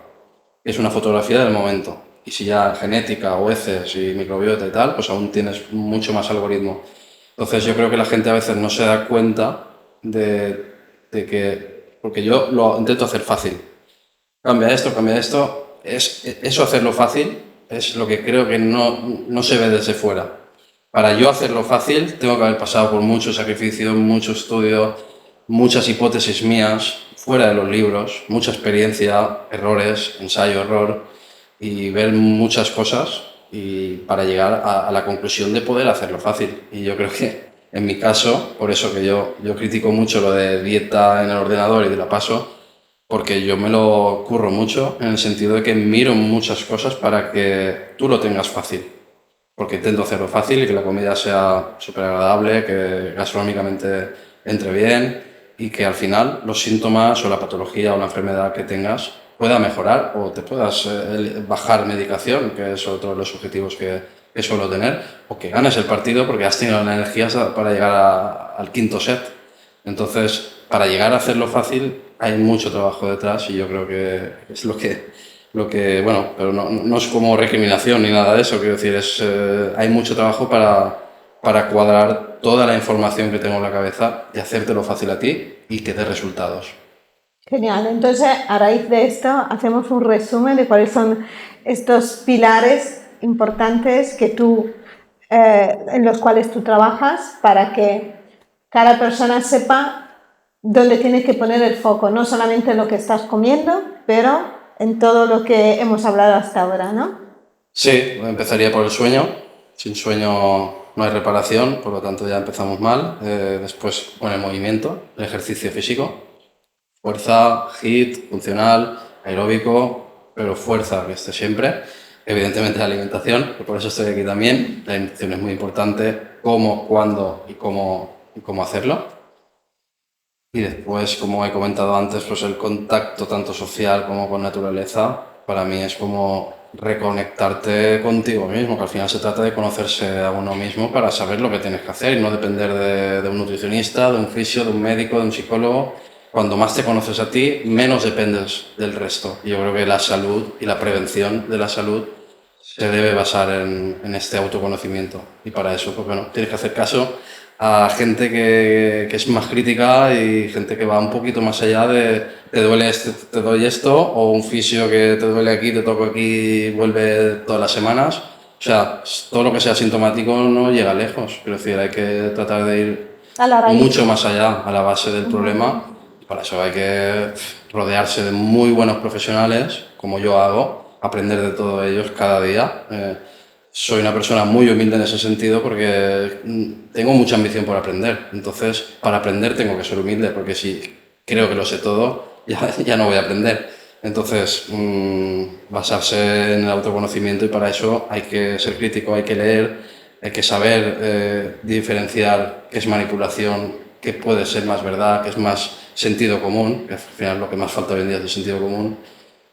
Es una fotografía del momento. Y si ya genética o heces y microbiota y tal, pues aún tienes mucho más algoritmo. Entonces yo creo que la gente a veces no se da cuenta de que... Porque yo lo intento hacer fácil. Cambia esto. Eso hacerlo fácil es lo que creo que no se ve desde fuera. Para yo hacerlo fácil tengo que haber pasado por mucho sacrificio, mucho estudio, muchas hipótesis mías, fuera de los libros, mucha experiencia, errores, ensayo, error, y ver muchas cosas y para llegar a la conclusión de poder hacerlo fácil. Y yo creo que en mi caso, por eso que yo critico mucho lo de dieta en el ordenador y te la paso, porque yo me lo curro mucho en el sentido de que miro muchas cosas para que tú lo tengas fácil. porque intento hacerlo fácil y que la comida sea súper agradable, que gastronómicamente entre bien y que al final los síntomas o la patología o la enfermedad que tengas pueda mejorar o te puedas bajar medicación, que es otro de los objetivos que suelo tener, o que ganes el partido porque has tenido la energía para llegar al quinto set. Entonces, para llegar a hacerlo fácil hay mucho trabajo detrás y yo creo que es lo que bueno, pero no es como recriminación ni nada de eso, quiero decir, hay mucho trabajo para cuadrar toda la información que tengo en la cabeza y hacértelo fácil a ti y que dé resultados. Genial, entonces a raíz de esto hacemos un resumen de cuáles son estos pilares importantes en los cuales tú trabajas para que cada persona sepa dónde tiene que poner el foco, no solamente en lo que estás comiendo, pero en todo lo que hemos hablado hasta ahora, ¿no? Sí, empezaría por el sueño. Sin sueño no hay reparación, por lo tanto ya empezamos mal. Después con el movimiento, el ejercicio físico. Fuerza, HIIT, funcional, aeróbico, pero fuerza que esté siempre. Evidentemente la alimentación, que por eso estoy aquí también. La alimentación es muy importante, cómo, cuándo y cómo hacerlo. Y después, como he comentado antes, pues el contacto tanto social como con naturaleza, para mí es como reconectarte contigo mismo, que al final se trata de conocerse a uno mismo para saber lo que tienes que hacer y no depender de un nutricionista, de un fisio, de un médico, de un psicólogo. Cuando más te conoces a ti, menos dependes del resto. Y yo creo que la salud y la prevención de la salud se debe basar en este autoconocimiento. Y para eso, pues bueno, tienes que hacer caso a gente que es más crítica y gente que va un poquito más allá de te duele esto, te doy esto, o un fisio que te duele aquí, te toco aquí y vuelve todas las semanas. O sea, todo lo que sea sintomático no llega lejos. Quiero decir, hay que tratar de ir mucho más allá, a la base del problema. Para eso hay que rodearse de muy buenos profesionales, como yo hago, aprender de todos ellos cada día. Soy una persona muy humilde en ese sentido porque tengo mucha ambición por aprender. Entonces, para aprender tengo que ser humilde, porque si creo que lo sé todo, ya no voy a aprender. Entonces, basarse en el autoconocimiento, y para eso hay que ser crítico, hay que leer, hay que saber diferenciar qué es manipulación, qué puede ser más verdad, qué es más sentido común, que al final lo que más falta hoy en día es el sentido común.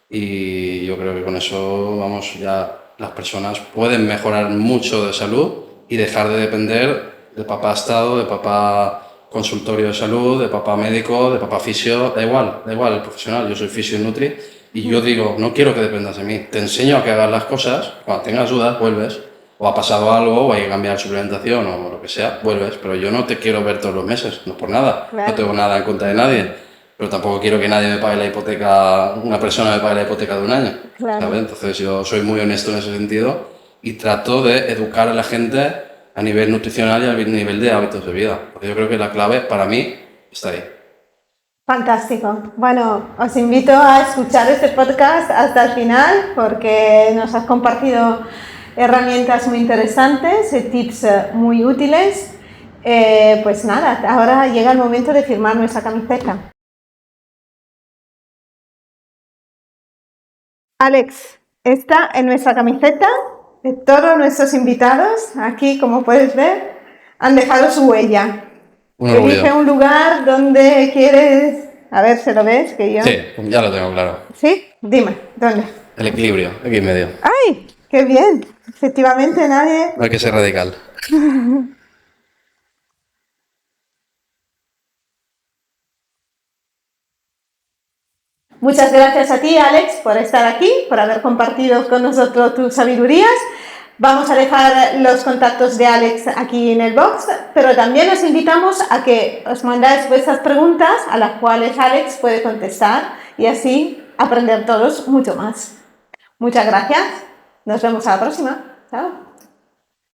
Y yo creo que con eso, vamos, ya las personas pueden mejorar mucho de salud y dejar de depender de papá Estado, de papá consultorio de salud, de papá médico, de papá fisio, da igual el profesional. Yo soy fisio y nutri y yo digo, no quiero que dependas de mí, te enseño a que hagas las cosas, cuando tengas dudas vuelves, o ha pasado algo, o hay que cambiar suplementación o lo que sea, vuelves, pero yo no te quiero ver todos los meses, no por nada, claro. No tengo nada en contra de nadie, pero tampoco quiero que nadie me pague la hipoteca, una persona me pague la hipoteca de un año, claro. ¿Sabes? Entonces yo soy muy honesto en ese sentido y trato de educar a la gente a nivel nutricional y a nivel de hábitos de vida, porque yo creo que la clave para mí está ahí. Fantástico. Bueno, os invito a escuchar este podcast hasta el final porque nos has compartido herramientas muy interesantes, tips muy útiles. Pues nada, ahora llega el momento de firmar nuestra camiseta. Alex, esta es nuestra camiseta. Todos nuestros invitados, aquí como puedes ver, han dejado su huella. Elige un lugar donde quieres... A ver, ¿se lo ves? Que yo... Sí, ya lo tengo claro. ¿Sí? Dime, ¿dónde? El equilibrio, aquí en medio. ¡Ay! ¡Qué bien! Efectivamente nadie... No hay que ser radical. Muchas gracias a ti, Alex, por estar aquí, por haber compartido con nosotros tus sabidurías. Vamos a dejar los contactos de Alex aquí en el box, pero también os invitamos a que os mandáis vuestras preguntas a las cuales Alex puede contestar y así aprender todos mucho más. Muchas gracias. Nos vemos a la próxima. Chao.